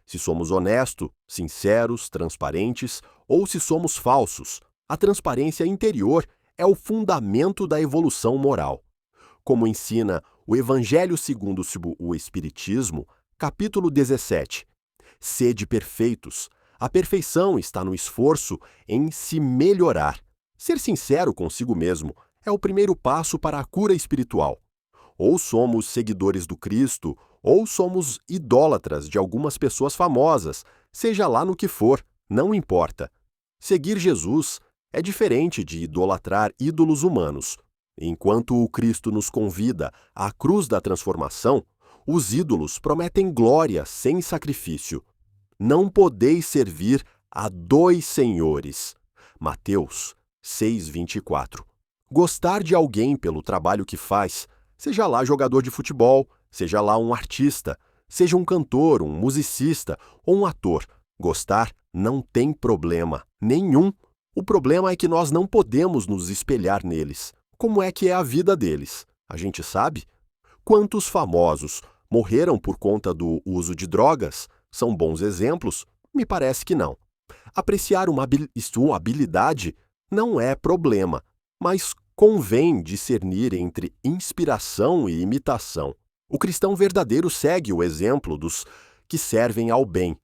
Speaker 2: Se somos honestos, sinceros, transparentes, ou se somos falsos, a transparência interior é o fundamento da evolução moral. Como ensina o Evangelho segundo o Espiritismo, capítulo 17. Sede perfeitos. A perfeição está no esforço em se melhorar. Ser sincero consigo mesmo é o primeiro passo para a cura espiritual. Ou somos seguidores do Cristo, ou somos idólatras de algumas pessoas famosas, seja lá no que for, não importa. Seguir Jesus é diferente de idolatrar ídolos humanos. Enquanto o Cristo nos convida à cruz da transformação, os ídolos prometem glória sem sacrifício. Não podeis servir a dois senhores. Mateus 6:24. Gostar de alguém pelo trabalho que faz, seja lá jogador de futebol, seja lá um artista, seja um cantor, um musicista ou um ator, gostar não tem problema nenhum. O problema é que nós não podemos nos espelhar neles. Como é que é a vida deles? A gente sabe? Quantos famosos morreram por conta do uso de drogas? São bons exemplos? Me parece que não. Apreciar uma habilidade não é problema, mas convém discernir entre inspiração e imitação. O cristão verdadeiro segue o exemplo dos que servem ao bem,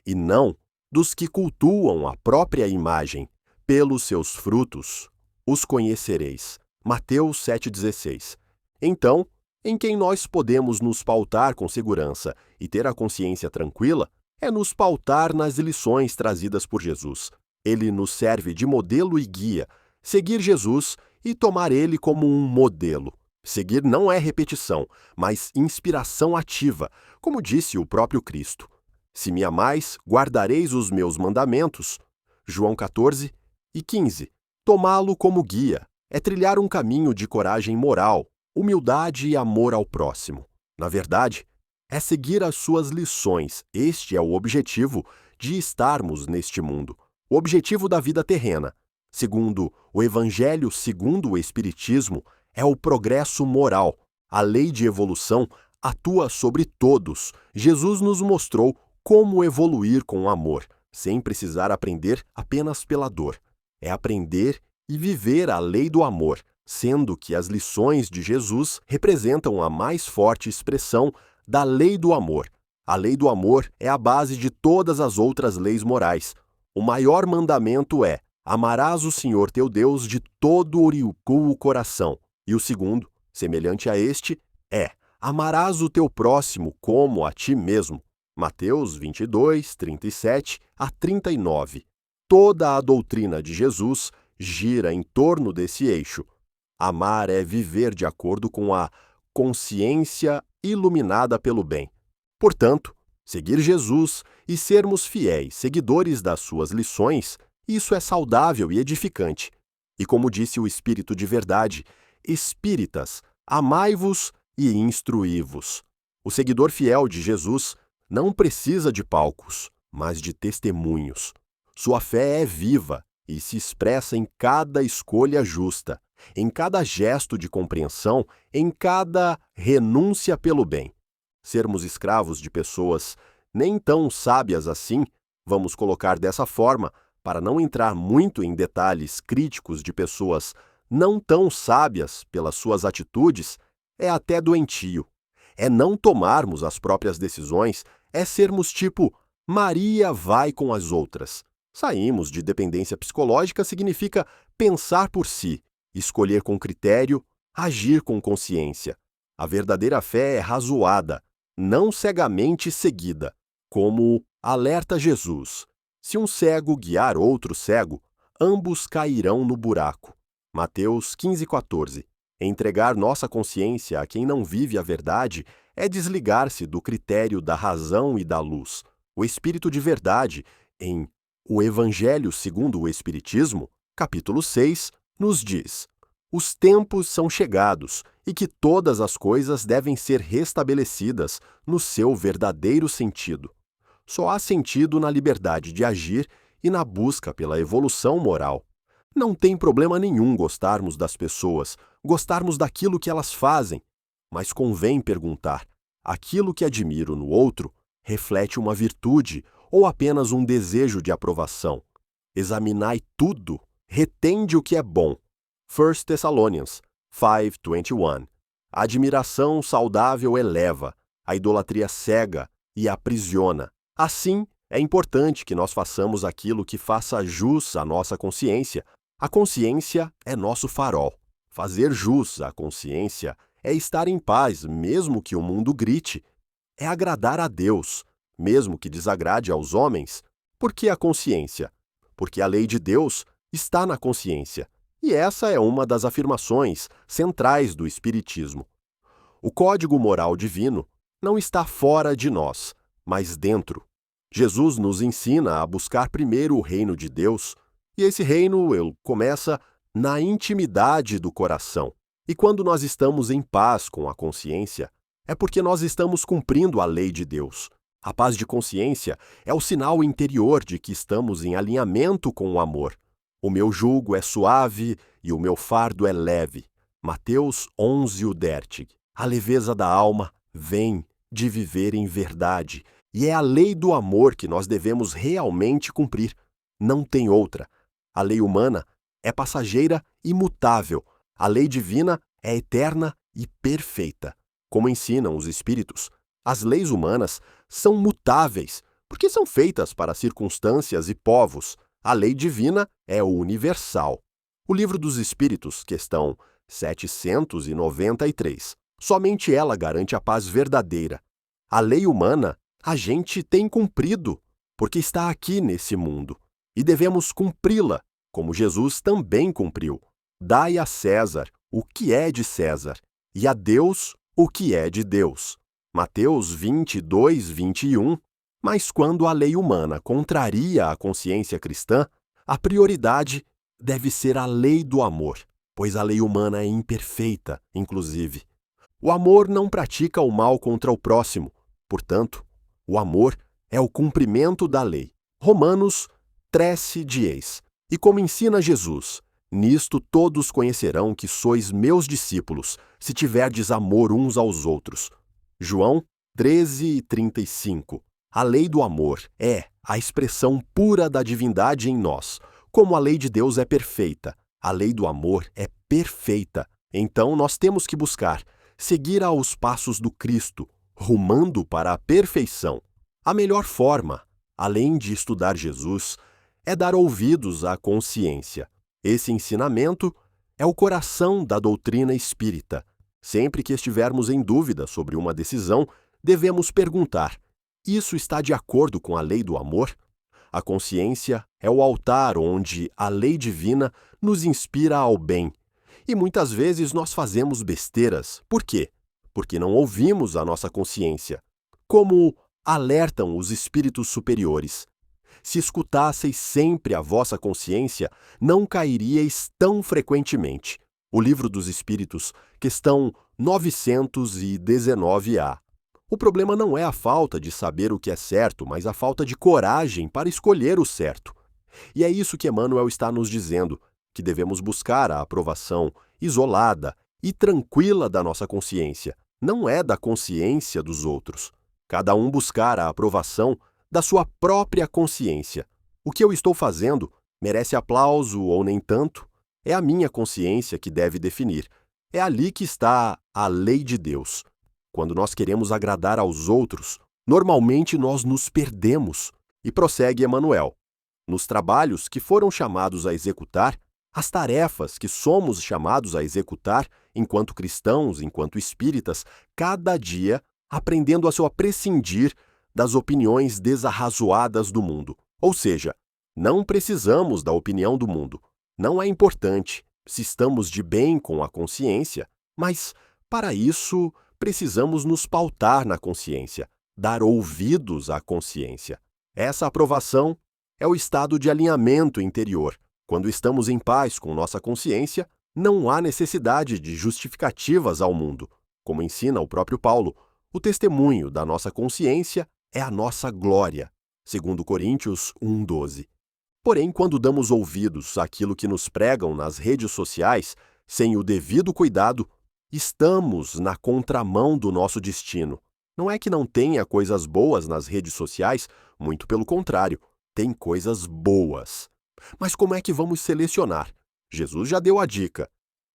Speaker 2: e não dos que cultuam a própria imagem. Pelos seus frutos os conhecereis. Mateus 7,16. Então, em quem nós podemos nos pautar com segurança e ter a consciência tranquila, é nos pautar nas lições trazidas por Jesus. Ele nos serve de modelo e guia. Seguir Jesus e tomar ele como um modelo. Seguir não é repetição, mas inspiração ativa, como disse o próprio Cristo. Se me amais, guardareis os meus mandamentos. João 14:15. Tomá-lo como guia é trilhar um caminho de coragem moral, humildade e amor ao próximo. Na verdade, é seguir as suas lições. Este é o objetivo de estarmos neste mundo, o objetivo da vida terrena. Segundo o Evangelho segundo o Espiritismo, é o progresso moral. A lei de evolução atua sobre todos. Jesus nos mostrou como evoluir com amor, sem precisar aprender apenas pela dor. É aprender e viver a lei do amor, sendo que as lições de Jesus representam a mais forte expressão da lei do amor. A lei do amor é a base de todas as outras leis morais. O maior mandamento é: amarás o Senhor teu Deus de todo o coração. E o segundo, semelhante a este, é: amarás o teu próximo como a ti mesmo. Mateus 22:37 a 39. Toda a doutrina de Jesus gira em torno desse eixo. Amar é viver de acordo com a consciência iluminada pelo bem. Portanto, seguir Jesus e sermos fiéis seguidores das suas lições, isso é saudável e edificante. E como disse o Espírito de Verdade, espíritas, amai-vos e instruí-vos. O seguidor fiel de Jesus não precisa de palcos, mas de testemunhos. Sua fé é viva e se expressa em cada escolha justa, em cada gesto de compreensão, em cada renúncia pelo bem. Sermos escravos de pessoas nem tão sábias assim, vamos colocar dessa forma, para não entrar muito em detalhes críticos de pessoas não tão sábias pelas suas atitudes, é até doentio. É não tomarmos as próprias decisões, é sermos tipo Maria vai com as outras. Saímos de dependência psicológica significa pensar por si, escolher com critério, agir com consciência. A verdadeira fé é razoada, não cegamente seguida, como alerta Jesus. Se um cego guiar outro cego, ambos cairão no buraco. Mateus 15,14. Entregar nossa consciência a quem não vive a verdade é desligar-se do critério da razão e da luz. O Espírito de Verdade, em O Evangelho segundo o Espiritismo, capítulo 6, nos diz: os tempos são chegados e que todas as coisas devem ser restabelecidas no seu verdadeiro sentido. Só há sentido na liberdade de agir e na busca pela evolução moral. Não tem problema nenhum gostarmos das pessoas, gostarmos daquilo que elas fazem, mas convém perguntar: aquilo que admiro no outro reflete uma virtude ou apenas um desejo de aprovação? Examinai tudo, retende o que é bom. 1 Thessalonians 5:21. A admiração saudável eleva, a idolatria cega e aprisiona. Assim, é importante que nós façamos aquilo que faça jus à nossa consciência. A consciência é nosso farol. Fazer jus à consciência é estar em paz, mesmo que o mundo grite. É agradar a Deus, mesmo que desagrade aos homens. Por que a consciência? Porque a lei de Deus está na consciência. E essa é uma das afirmações centrais do Espiritismo. O código moral divino não está fora de nós, mas dentro. Jesus nos ensina a buscar primeiro o reino de Deus, e esse reino começa na intimidade do coração. E quando nós estamos em paz com a consciência, é porque nós estamos cumprindo a lei de Deus. A paz de consciência é o sinal interior de que estamos em alinhamento com o amor. O meu jugo é suave e o meu fardo é leve. Mateus 11:10. A leveza da alma vem de viver em verdade, e é a lei do amor que nós devemos realmente cumprir. Não tem outra. A lei humana é passageira e mutável. A lei divina é eterna e perfeita. Como ensinam os espíritos, as leis humanas são mutáveis, porque são feitas para circunstâncias e povos. A lei divina é universal. O Livro dos Espíritos, questão 793. Somente ela garante a paz verdadeira. A lei humana a gente tem cumprido, porque está aqui nesse mundo. E devemos cumpri-la, como Jesus também cumpriu. Dai a César o que é de César, e a Deus o que é de Deus. Mateus 22:21. Mas quando a lei humana contraria a consciência cristã, a prioridade deve ser a lei do amor, pois a lei humana é imperfeita, inclusive. O amor não pratica o mal contra o próximo, portanto, o amor é o cumprimento da lei. Romanos 13:10. E como ensina Jesus, nisto todos conhecerão que sois meus discípulos, se tiverdes amor uns aos outros. João 13:35. A lei do amor é a expressão pura da divindade em nós. Como a lei de Deus é perfeita, a lei do amor é perfeita. Então nós temos que buscar seguir aos passos do Cristo, rumando para a perfeição. A melhor forma, além de estudar Jesus, é dar ouvidos à consciência. Esse ensinamento é o coração da doutrina espírita. Sempre que estivermos em dúvida sobre uma decisão, devemos perguntar: isso está de acordo com a lei do amor? A consciência é o altar onde a lei divina nos inspira ao bem. E muitas vezes nós fazemos besteiras. Por quê? Porque não ouvimos a nossa consciência. Como alertam os espíritos superiores. Se escutasseis sempre a vossa consciência, não cairíeis tão frequentemente. O Livro dos Espíritos, questão 919A. O problema não é a falta de saber o que é certo, mas a falta de coragem para escolher o certo. E é isso que Emmanuel está nos dizendo, que devemos buscar a aprovação isolada e tranquila da nossa consciência. Não é da consciência dos outros. Cada um buscar a aprovação da sua própria consciência. O que eu estou fazendo merece aplauso ou nem tanto? É a minha consciência que deve definir. É ali que está a lei de Deus. Quando nós queremos agradar aos outros, normalmente nós nos perdemos. E prossegue Emmanuel. Nos trabalhos que foram chamados a executar, as tarefas que somos chamados a executar, enquanto cristãos, enquanto espíritas, cada dia aprendendo a prescindir das opiniões desarrazoadas do mundo. Ou seja, não precisamos da opinião do mundo. Não é importante se estamos de bem com a consciência, mas, para isso, precisamos nos pautar na consciência, dar ouvidos à consciência. Essa aprovação é o estado de alinhamento interior. Quando estamos em paz com nossa consciência, não há necessidade de justificativas ao mundo. Como ensina o próprio Paulo, o testemunho da nossa consciência é a nossa glória, segundo Coríntios 1:12. Porém, quando damos ouvidos àquilo que nos pregam nas redes sociais, sem o devido cuidado, estamos na contramão do nosso destino. Não é que não tenha coisas boas nas redes sociais, muito pelo contrário, tem coisas boas. Mas como é que vamos selecionar? Jesus já deu a dica.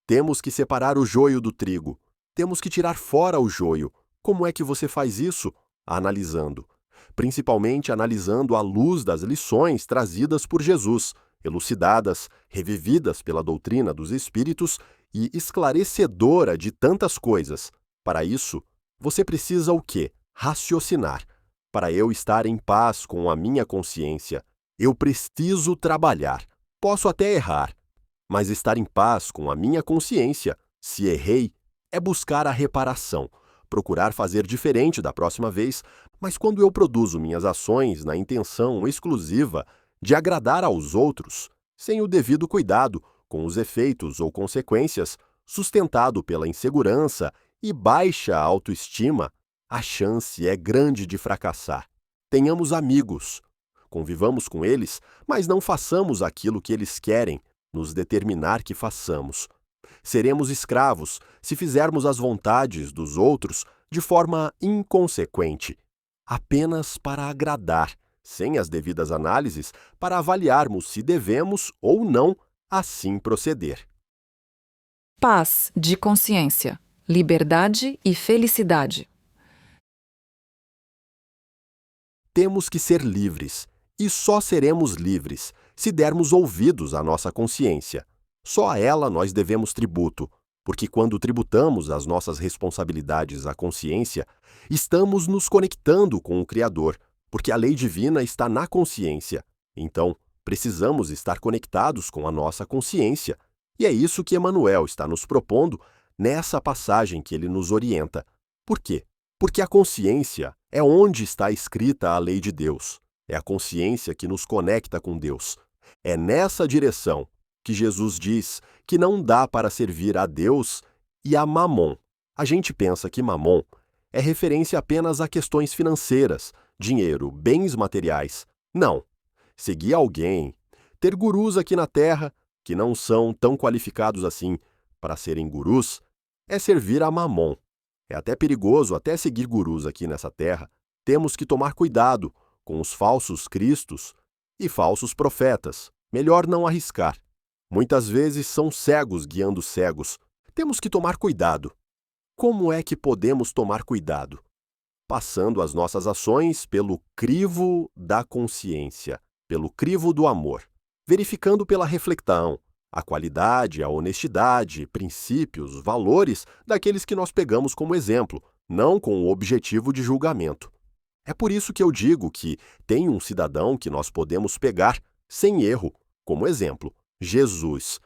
Speaker 2: Temos que separar o joio do trigo. Temos que tirar fora o joio. Como é que você faz isso? Analisando. Principalmente analisando à luz das lições trazidas por Jesus, elucidadas, revividas pela doutrina dos Espíritos e esclarecedora de tantas coisas. Para isso, você precisa o quê? Raciocinar. Para eu estar em paz com a minha consciência, eu preciso trabalhar. Posso até errar, mas estar em paz com a minha consciência, se errei, é buscar a reparação. Procurar fazer diferente da próxima vez, mas quando eu produzo minhas ações na intenção exclusiva de agradar aos outros, sem o devido cuidado com os efeitos ou consequências, sustentado pela insegurança e baixa autoestima, a chance é grande de fracassar. Tenhamos amigos, convivamos com eles, mas não façamos aquilo que eles querem nos determinar que façamos. Seremos escravos se fizermos as vontades dos outros de forma inconsequente, apenas para agradar, sem as devidas análises para avaliarmos se devemos ou não assim proceder.
Speaker 1: Paz de consciência, liberdade e felicidade.
Speaker 2: Temos que ser livres, e só seremos livres se dermos ouvidos à nossa consciência. Só a ela nós devemos tributo, porque quando tributamos as nossas responsabilidades à consciência, estamos nos conectando com o Criador, porque a lei divina está na consciência. Então, precisamos estar conectados com a nossa consciência. E é isso que Emmanuel está nos propondo nessa passagem que ele nos orienta. Por quê? Porque a consciência é onde está escrita a lei de Deus. É a consciência que nos conecta com Deus. É nessa direção que Jesus diz que não dá para servir a Deus e a Mamon. A gente pensa que Mamon é referência apenas a questões financeiras, dinheiro, bens materiais. Não. Seguir alguém, ter gurus aqui na Terra, que não são tão qualificados assim para serem gurus, é servir a Mamon. É até perigoso até seguir gurus aqui nessa Terra. Temos que tomar cuidado com os falsos cristos e falsos profetas. Melhor não arriscar. Muitas vezes são cegos guiando cegos. Temos que tomar cuidado. Como é que podemos tomar cuidado? Passando as nossas ações pelo crivo da consciência, pelo crivo do amor, verificando pela reflexão a qualidade, a honestidade, princípios, valores daqueles que nós pegamos como exemplo, não com o objetivo de julgamento. É por isso que eu digo que tem um cidadão que nós podemos pegar sem erro, como exemplo, Jesus.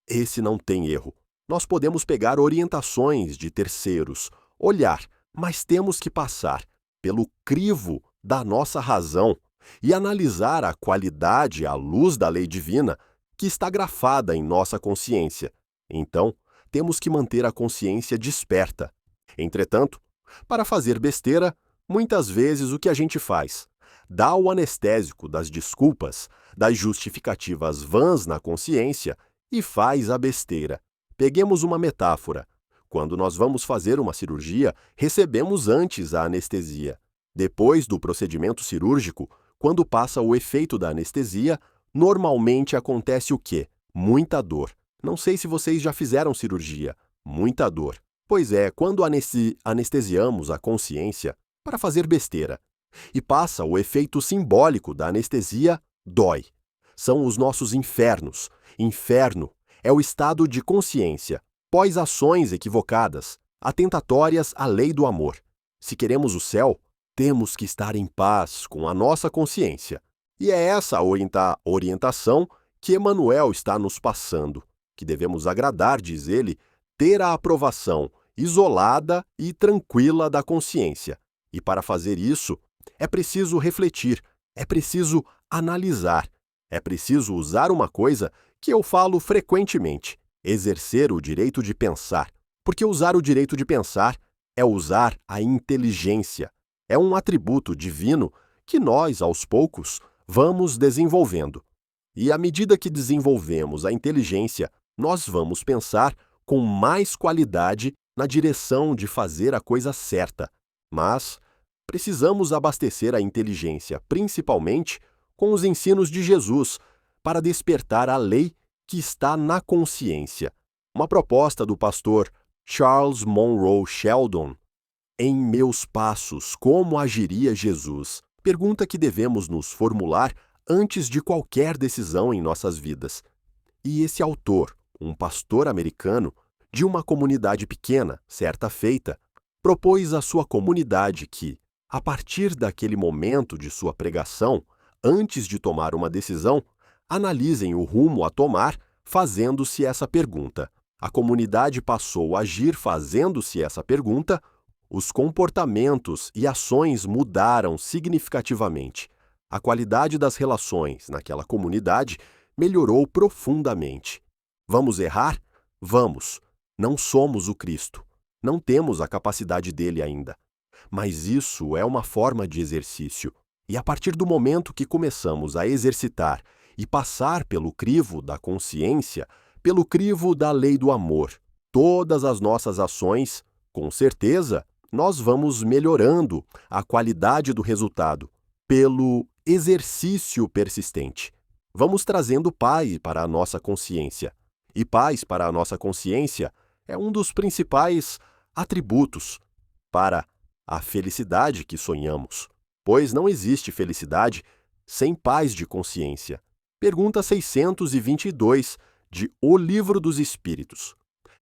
Speaker 2: Esse não tem erro. Nós podemos pegar orientações de terceiros, olhar, mas temos que passar pelo crivo da nossa razão e analisar a qualidade à luz da lei divina que está grafada em nossa consciência. Então, temos que manter a consciência desperta. Entretanto, para fazer besteira, muitas vezes o que a gente faz? Dá o anestésico das desculpas, das justificativas vãs na consciência e faz a besteira. Peguemos uma metáfora. Quando nós vamos fazer uma cirurgia, recebemos antes a anestesia. Depois do procedimento cirúrgico, quando passa o efeito da anestesia, normalmente acontece o quê? Muita dor. Não sei se vocês já fizeram cirurgia. Muita dor. Pois é, quando anestesiamos a consciência para fazer besteira e passa o efeito simbólico da anestesia, dói. São os nossos infernos. Inferno é o estado de consciência, pós-ações equivocadas, atentatórias à lei do amor. Se queremos o céu, temos que estar em paz com a nossa consciência. E é essa a orientação que Emmanuel está nos passando, que devemos agradar, diz ele, ter a aprovação isolada e tranquila da consciência. E para fazer isso, é preciso refletir, é preciso analisar, é preciso usar uma coisa que eu falo frequentemente, exercer o direito de pensar, porque usar o direito de pensar é usar a inteligência. É um atributo divino que nós, aos poucos, vamos desenvolvendo. E à medida que desenvolvemos a inteligência, nós vamos pensar com mais qualidade na direção de fazer a coisa certa. Mas precisamos abastecer a inteligência, principalmente com os ensinos de Jesus, para despertar a lei que está na consciência. Uma proposta do pastor Charles Monroe Sheldon. Em meus passos, como agiria Jesus? Pergunta que devemos nos formular antes de qualquer decisão em nossas vidas. E esse autor, um pastor americano, de uma comunidade pequena, certa feita, propôs à sua comunidade que, a partir daquele momento de sua pregação, antes de tomar uma decisão, analisem o rumo a tomar fazendo-se essa pergunta. A comunidade passou a agir fazendo-se essa pergunta, os comportamentos e ações mudaram significativamente. A qualidade das relações naquela comunidade melhorou profundamente. Vamos errar? Vamos. Não somos o Cristo. Não temos a capacidade dele ainda. Mas isso é uma forma de exercício. E a partir do momento que começamos a exercitar e passar pelo crivo da consciência, pelo crivo da lei do amor, todas as nossas ações, com certeza, nós vamos melhorando a qualidade do resultado pelo exercício persistente. Vamos trazendo paz para a nossa consciência. E paz para a nossa consciência é um dos principais atributos para a felicidade que sonhamos, pois não existe felicidade sem paz de consciência. Pergunta 622 de O Livro dos Espíritos.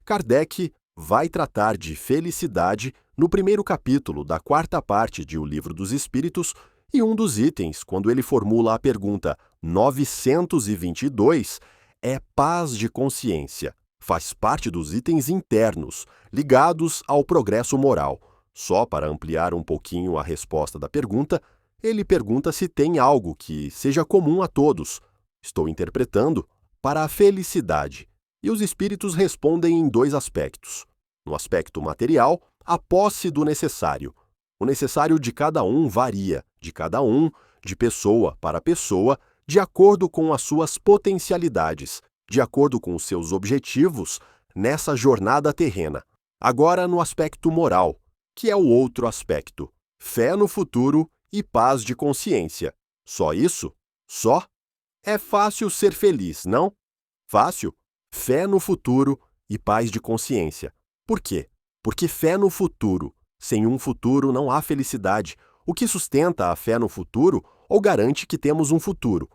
Speaker 2: Kardec vai tratar de felicidade no primeiro capítulo da quarta parte de O Livro dos Espíritos e um dos itens, quando ele formula a pergunta 922, é paz de consciência. Faz parte dos itens internos, ligados ao progresso moral. Só para ampliar um pouquinho a resposta da pergunta, ele pergunta se tem algo que seja comum a todos. Estou interpretando para a felicidade. E os espíritos respondem em dois aspectos. No aspecto material, a posse do necessário. O necessário de cada um varia, de cada um, de pessoa para pessoa, de acordo com as suas potencialidades, de acordo com os seus objetivos nessa jornada terrena. Agora, no aspecto moral, que é o outro aspecto: fé no futuro e paz de consciência. Só isso? Só? É fácil ser feliz, não? Fácil? Fé no futuro e paz de consciência. Por quê? Porque fé no futuro. Sem um futuro não há felicidade. O que sustenta a fé no futuro ou garante que temos um futuro?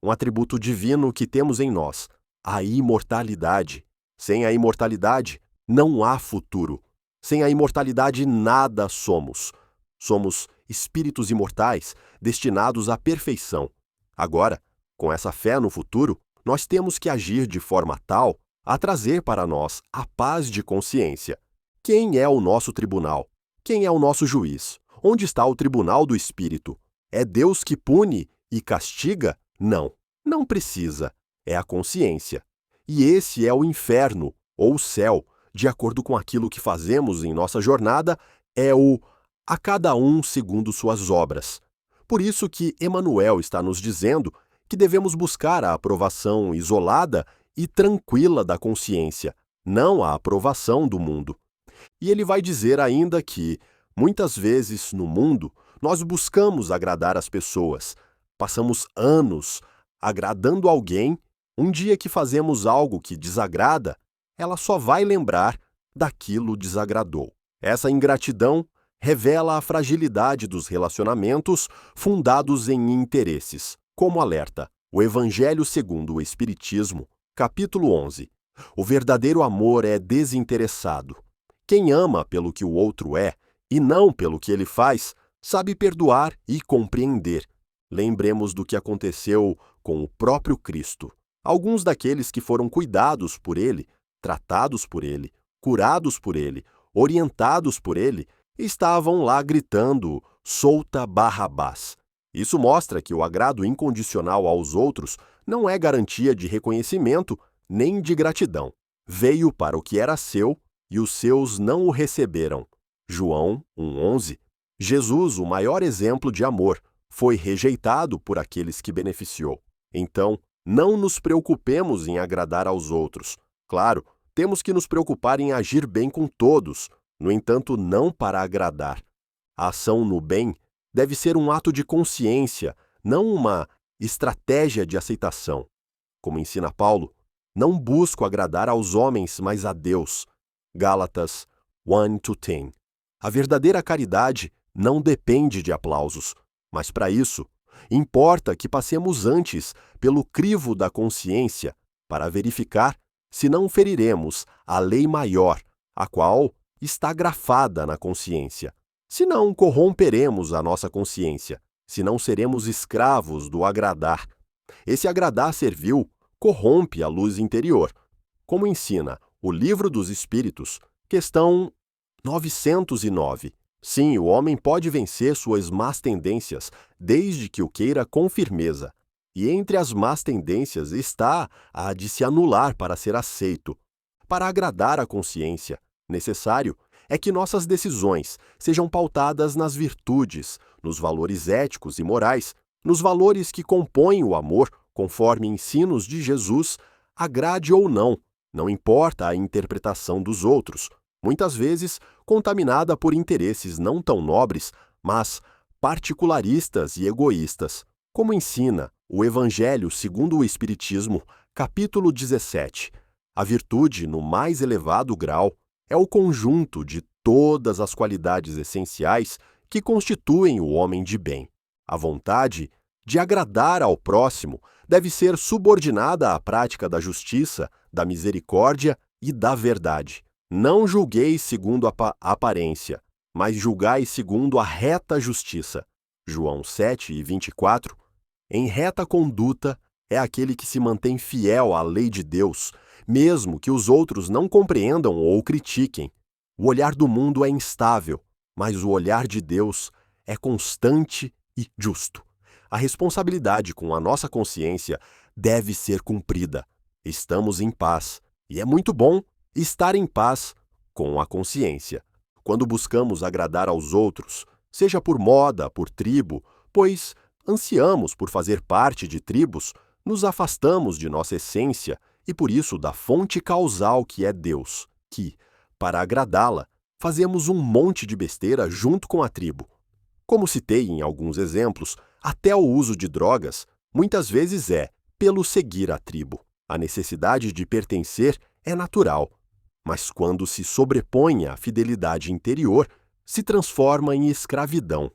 Speaker 2: Um atributo divino que temos em nós, a imortalidade. Sem a imortalidade, não há futuro. Sem a imortalidade, nada somos. Somos espíritos imortais, destinados à perfeição. Agora, com essa fé no futuro, nós temos que agir de forma tal a trazer para nós a paz de consciência. Quem é o nosso tribunal? Quem é o nosso juiz? Onde está o tribunal do Espírito? É Deus que pune e castiga? Não, não precisa. É a consciência. E esse é o inferno, ou o céu, de acordo com aquilo que fazemos em nossa jornada, é o a cada um segundo suas obras. Por isso que Emmanuel está nos dizendo que devemos buscar a aprovação isolada e tranquila da consciência, não a aprovação do mundo. E ele vai dizer ainda que, muitas vezes no mundo, nós buscamos agradar as pessoas. Passamos anos agradando alguém. Um dia que fazemos algo que desagrada, ela só vai lembrar daquilo desagradou. Essa ingratidão revela a fragilidade dos relacionamentos fundados em interesses. Como alerta o Evangelho segundo o Espiritismo, capítulo 11. O verdadeiro amor é desinteressado. Quem ama pelo que o outro é, e não pelo que ele faz, sabe perdoar e compreender. Lembremos do que aconteceu com o próprio Cristo. Alguns daqueles que foram cuidados por ele, tratados por ele, curados por ele, orientados por ele, estavam lá gritando: "Solta Barrabás". Isso mostra que o agrado incondicional aos outros não é garantia de reconhecimento nem de gratidão. Veio para o que era seu e os seus não o receberam. João 1,11. Jesus, o maior exemplo de amor, foi rejeitado por aqueles que beneficiou. Então, não nos preocupemos em agradar aos outros. Claro, temos que nos preocupar em agir bem com todos, no entanto, não para agradar. A ação no bem deve ser um ato de consciência, não uma estratégia de aceitação. Como ensina Paulo, não busco agradar aos homens, mas a Deus. Gálatas 1:10. A verdadeira caridade não depende de aplausos, mas para isso, importa que passemos antes pelo crivo da consciência para verificar se não feriremos a lei maior, a qual está grafada na consciência. Se não corromperemos a nossa consciência, se não seremos escravos do agradar. Esse agradar servil corrompe a luz interior. Como ensina o Livro dos Espíritos, questão 909. Sim, o homem pode vencer suas más tendências, desde que o queira com firmeza. E entre as más tendências está a de se anular para ser aceito. Para agradar a consciência, necessário é que nossas decisões sejam pautadas nas virtudes, nos valores éticos e morais, nos valores que compõem o amor, conforme ensinos de Jesus, agrade ou não, não importa a interpretação dos outros, muitas vezes contaminada por interesses não tão nobres, mas particularistas e egoístas, como ensina o Evangelho segundo o Espiritismo, capítulo 17. A virtude, no mais elevado grau, é o conjunto de todas as qualidades essenciais que constituem o homem de bem. A vontade de agradar ao próximo deve ser subordinada à prática da justiça, da misericórdia e da verdade. Não julgueis segundo a aparência, mas julgai segundo a reta justiça. João 7:24. Em reta conduta é aquele que se mantém fiel à lei de Deus, mesmo que os outros não compreendam ou critiquem. O olhar do mundo é instável, mas o olhar de Deus é constante e justo. A responsabilidade com a nossa consciência deve ser cumprida. Estamos em paz, e é muito bom estar em paz com a consciência. Quando buscamos agradar aos outros, seja por moda, por tribo, pois ansiamos por fazer parte de tribos, nos afastamos de nossa essência e por isso da fonte causal que é Deus, que, para agradá-la, fazemos um monte de besteira junto com a tribo. Como citei em alguns exemplos, até o uso de drogas muitas vezes é pelo seguir a tribo. A necessidade de pertencer é natural, mas quando se sobrepõe à fidelidade interior, se transforma em escravidão.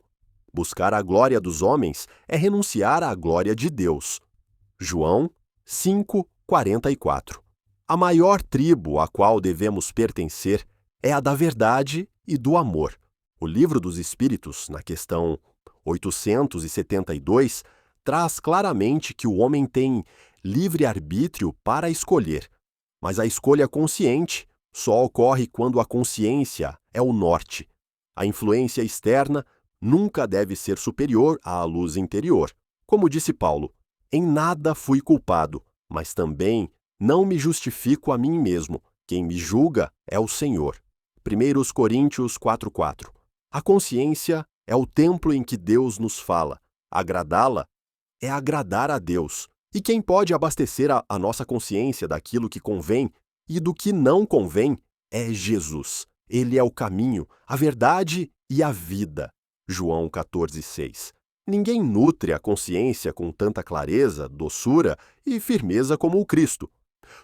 Speaker 2: Buscar a glória dos homens é renunciar à glória de Deus. João 5:44. A maior tribo a qual devemos pertencer é a da verdade e do amor. O Livro dos Espíritos, na questão 872, traz claramente que o homem tem livre-arbítrio para escolher, mas a escolha consciente só ocorre quando a consciência é o norte. A influência externa nunca deve ser superior à luz interior. Como disse Paulo, em nada fui culpado, mas também não me justifico a mim mesmo. Quem me julga é o Senhor. 1 Coríntios 4:4. A consciência é o templo em que Deus nos fala. Agradá-la é agradar a Deus. E quem pode abastecer a nossa consciência daquilo que convém e do que não convém é Jesus. Ele é o caminho, a verdade e a vida. João 14:6. Ninguém nutre a consciência com tanta clareza, doçura e firmeza como o Cristo.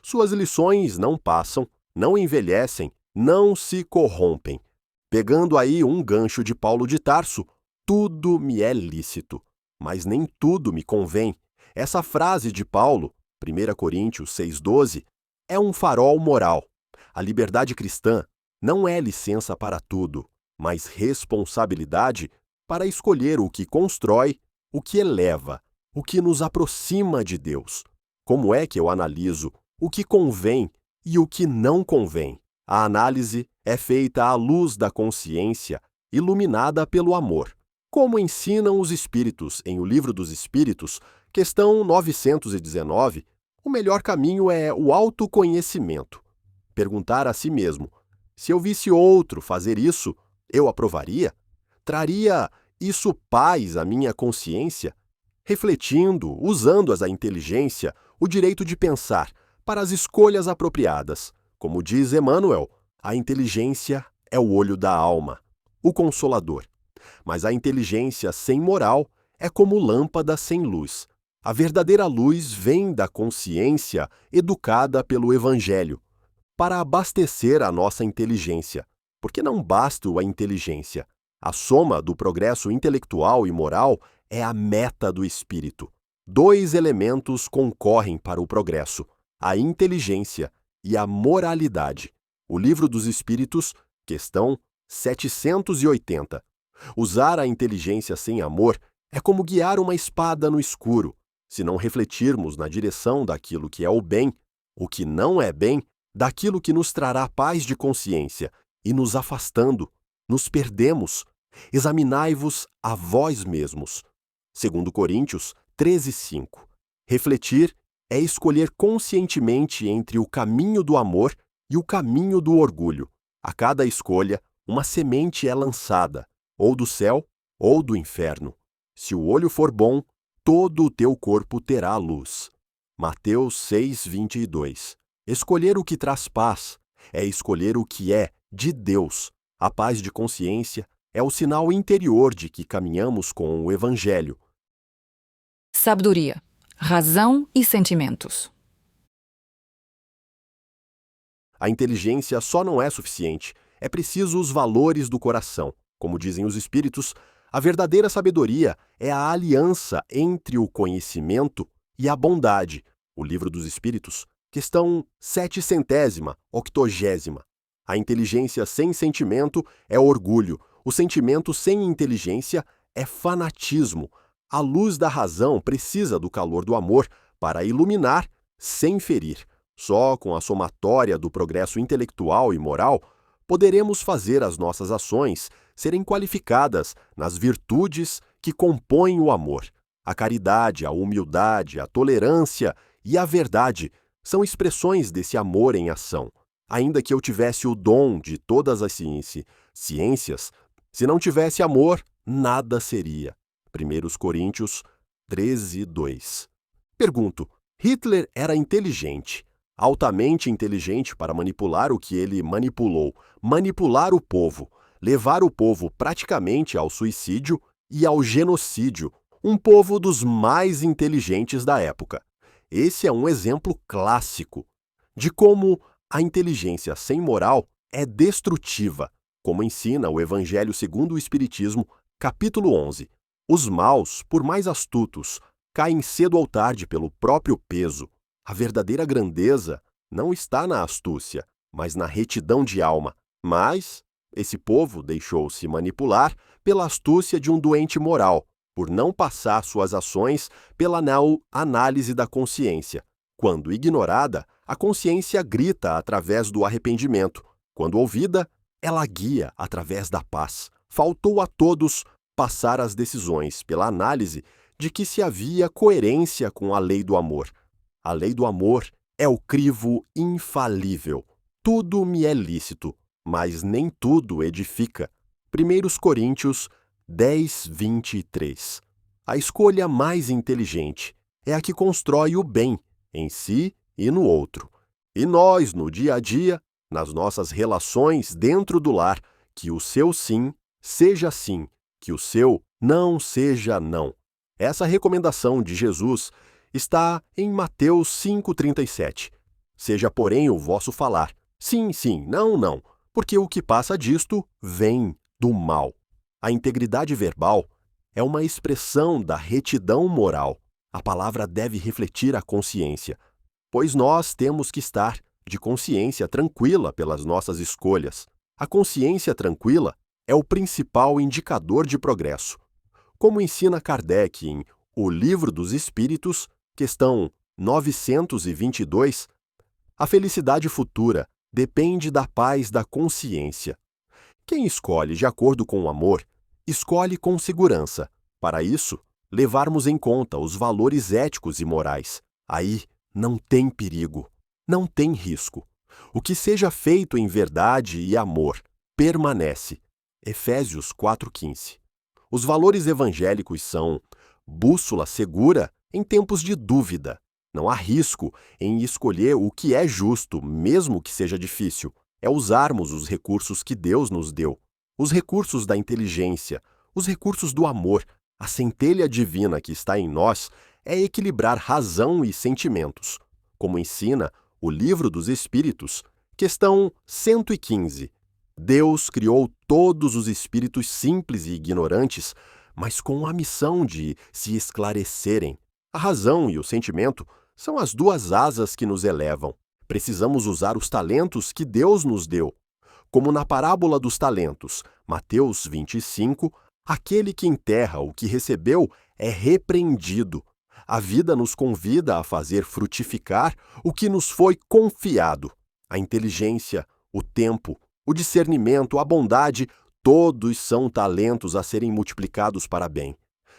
Speaker 2: Suas lições não passam, não envelhecem, não se corrompem. Pegando aí um gancho de Paulo de Tarso, tudo me é lícito, mas nem tudo me convém. Essa frase de Paulo, 1 Coríntios 6:12, é um farol moral. A liberdade cristã não é licença para tudo, mas responsabilidade para escolher o que constrói, o que eleva, o que nos aproxima de Deus. Como é que eu analiso o que convém e o que não convém? A análise é feita à luz da consciência, iluminada pelo amor. Como ensinam os Espíritos em O Livro dos Espíritos, questão 919, o melhor caminho é o autoconhecimento. Perguntar a si mesmo: se eu visse outro fazer isso, eu aprovaria? Traria isso paz à minha consciência? Refletindo, usando-as a inteligência, o direito de pensar, para as escolhas apropriadas. Como diz Emmanuel, a inteligência é o olho da alma, o consolador. Mas a inteligência sem moral é como lâmpada sem luz. A verdadeira luz vem da consciência educada pelo Evangelho, para abastecer a nossa inteligência, porque não basta a inteligência. A soma do progresso intelectual e moral é a meta do espírito. Dois elementos concorrem para o progresso: a inteligência e a moralidade. O Livro dos Espíritos, questão 780. Usar a inteligência sem amor é como guiar uma espada no escuro. Se não refletirmos na direção daquilo que é o bem, o que não é bem, daquilo que nos trará paz de consciência, e nos afastando, nos perdemos. Examinai-vos a vós mesmos. 2 Coríntios 13:5. Refletir é escolher conscientemente entre o caminho do amor e o caminho do orgulho. A cada escolha, uma semente é lançada, ou do céu ou do inferno. Se o olho for bom, todo o teu corpo terá luz. Mateus 6:22. Escolher o que traz paz é escolher o que é de Deus. A paz de consciência é o sinal interior de que caminhamos com o Evangelho.
Speaker 1: Sabedoria, razão e sentimentos.
Speaker 2: A inteligência só não é suficiente. É preciso os valores do coração. Como dizem os Espíritos, a verdadeira sabedoria é a aliança entre o conhecimento e a bondade. O Livro dos Espíritos, questão 780. A inteligência sem sentimento é orgulho. O sentimento sem inteligência é fanatismo. A luz da razão precisa do calor do amor para iluminar sem ferir. Só com a somatória do progresso intelectual e moral poderemos fazer as nossas ações serem qualificadas nas virtudes que compõem o amor. A caridade, a humildade, a tolerância e a verdade são expressões desse amor em ação. Ainda que eu tivesse o dom de todas as ciências, se não tivesse amor, nada seria. 1 Coríntios 13:2. Pergunto: Hitler era inteligente, altamente inteligente para manipular o que ele manipulou, manipular o povo, levar o povo praticamente ao suicídio e ao genocídio, um povo dos mais inteligentes da época. Esse é um exemplo clássico de como a inteligência sem moral é destrutiva, como ensina o Evangelho segundo o Espiritismo, capítulo 11. Os maus, por mais astutos, caem cedo ou tarde pelo próprio peso. A verdadeira grandeza não está na astúcia, mas na retidão de alma. Mas Esse povo deixou-se manipular pela astúcia de um doente moral, por não passar suas ações pela análise da consciência. Quando ignorada, a consciência grita através do arrependimento. Quando ouvida, ela guia através da paz. Faltou a todos passar as decisões pela análise de que se havia coerência com a lei do amor. A lei do amor é o crivo infalível. Tudo me é lícito, mas nem tudo edifica. 1 Coríntios 10, 23. A escolha mais inteligente é a que constrói o bem em si e no outro. E nós, no dia a dia, nas nossas relações dentro do lar, que o seu sim seja sim, que o seu não seja não. Essa recomendação de Jesus está em Mateus 5,37. Seja, porém, o vosso falar, sim, sim, não, não, porque o que passa disto vem do mal. A integridade verbal é uma expressão da retidão moral. A palavra deve refletir a consciência, pois nós temos que estar de consciência tranquila pelas nossas escolhas. A consciência tranquila é o principal indicador de progresso. Como ensina Kardec em O Livro dos Espíritos, questão 922, a felicidade futura depende da paz da consciência. Quem escolhe de acordo com o amor, escolhe com segurança. Para isso, levarmos em conta os valores éticos e morais. Aí não tem perigo, não tem risco. O que seja feito em verdade e amor permanece. Efésios 4,15. Os valores evangélicos são bússola segura em tempos de dúvida. Não há risco em escolher o que é justo, mesmo que seja difícil. É usarmos os recursos que Deus nos deu, os recursos da inteligência, os recursos do amor. A centelha divina que está em nós é equilibrar razão e sentimentos. Como ensina o Livro dos Espíritos, questão 115. Deus criou todos os espíritos simples e ignorantes, mas com a missão de se esclarecerem. A razão e o sentimento são as duas asas que nos elevam. Precisamos usar os talentos que Deus nos deu. Como na parábola dos talentos, Mateus 25, aquele que enterra o que recebeu é repreendido. A vida nos convida a fazer frutificar o que nos foi confiado. A inteligência, o tempo, o discernimento, a bondade, todos são talentos a serem multiplicados para bem.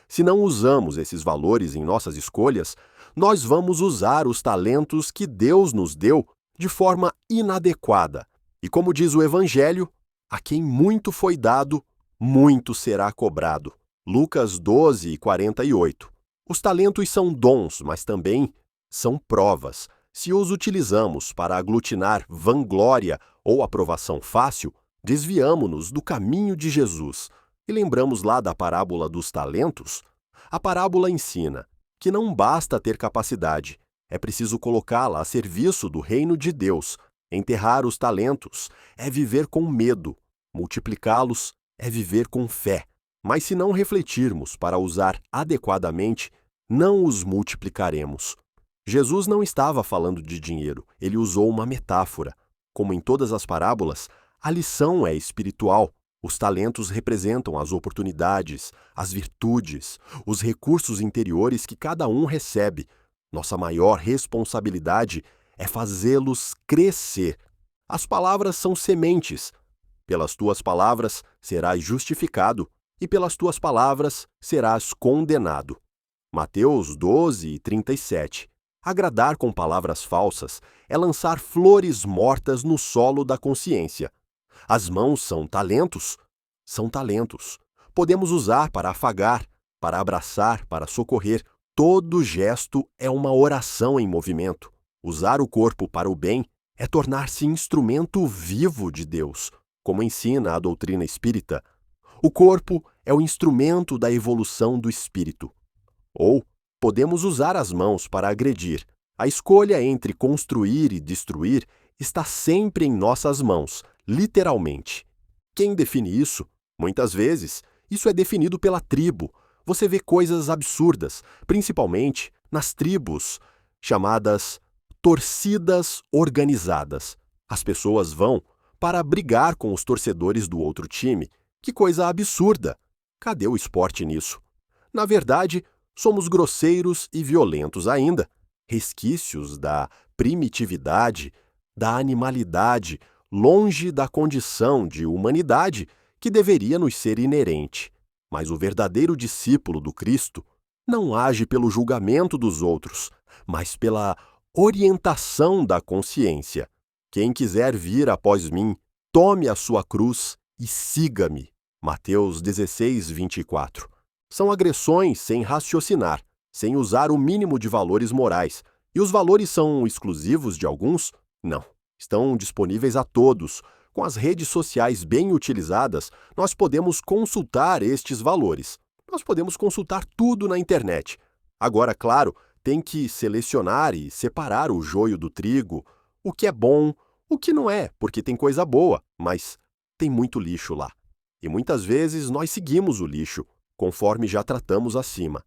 Speaker 2: Se não usamos esses valores em nossas escolhas, nós vamos usar os talentos que Deus nos deu de forma inadequada. E como diz o Evangelho, a quem muito foi dado, muito será cobrado. Lucas 12, 48. Os talentos são dons, mas também são provas. Se os utilizamos para aglutinar vanglória ou aprovação fácil, desviamo-nos do caminho de Jesus. E lembramos lá da parábola dos talentos? A parábola ensina que não basta ter capacidade, é preciso colocá-la a serviço do reino de Deus. Enterrar os talentos é viver com medo, multiplicá-los é viver com fé. Mas se não refletirmos para usar adequadamente, não os multiplicaremos. Jesus não estava falando de dinheiro, ele usou uma metáfora. Como em todas as parábolas, a lição é espiritual. Os talentos representam as oportunidades, as virtudes, os recursos interiores que cada um recebe. Nossa maior responsabilidade é fazê-los crescer. As palavras são sementes. Pelas tuas palavras serás justificado, e pelas tuas palavras serás condenado. Mateus 12, 37. Agradar com palavras falsas é lançar flores mortas no solo da consciência. As mãos são talentos? São talentos. Podemos usar para afagar, para abraçar, para socorrer. Todo gesto é uma oração em movimento. Usar o corpo para o bem é tornar-se instrumento vivo de Deus. Como ensina a doutrina espírita, o corpo é o instrumento da evolução do espírito. Ou podemos usar as mãos para agredir. A escolha entre construir e destruir está sempre em nossas mãos, literalmente. Quem define isso? Muitas vezes, isso é definido pela tribo. Você vê coisas absurdas, principalmente nas tribos chamadas torcidas organizadas. As pessoas vão para brigar com os torcedores do outro time. Que coisa absurda! Cadê o esporte nisso? Na verdade, somos grosseiros e violentos ainda, resquícios da primitividade, da animalidade, longe da condição de humanidade que deveria nos ser inerente. Mas o verdadeiro discípulo do Cristo não age pelo julgamento dos outros, mas pela orientação da consciência. Quem quiser vir após mim, tome a sua cruz e siga-me. Mateus 16, 24. São agressões sem raciocinar, sem usar o mínimo de valores morais. E os valores são exclusivos de alguns? Não. Estão disponíveis a todos. Com as redes sociais bem utilizadas, nós podemos consultar estes valores. Nós podemos consultar tudo na internet. Agora, claro, tem que selecionar e separar o joio do trigo, o que é bom, o que não é, porque tem coisa boa, mas tem muito lixo lá. E muitas vezes nós seguimos o lixo, conforme já tratamos acima.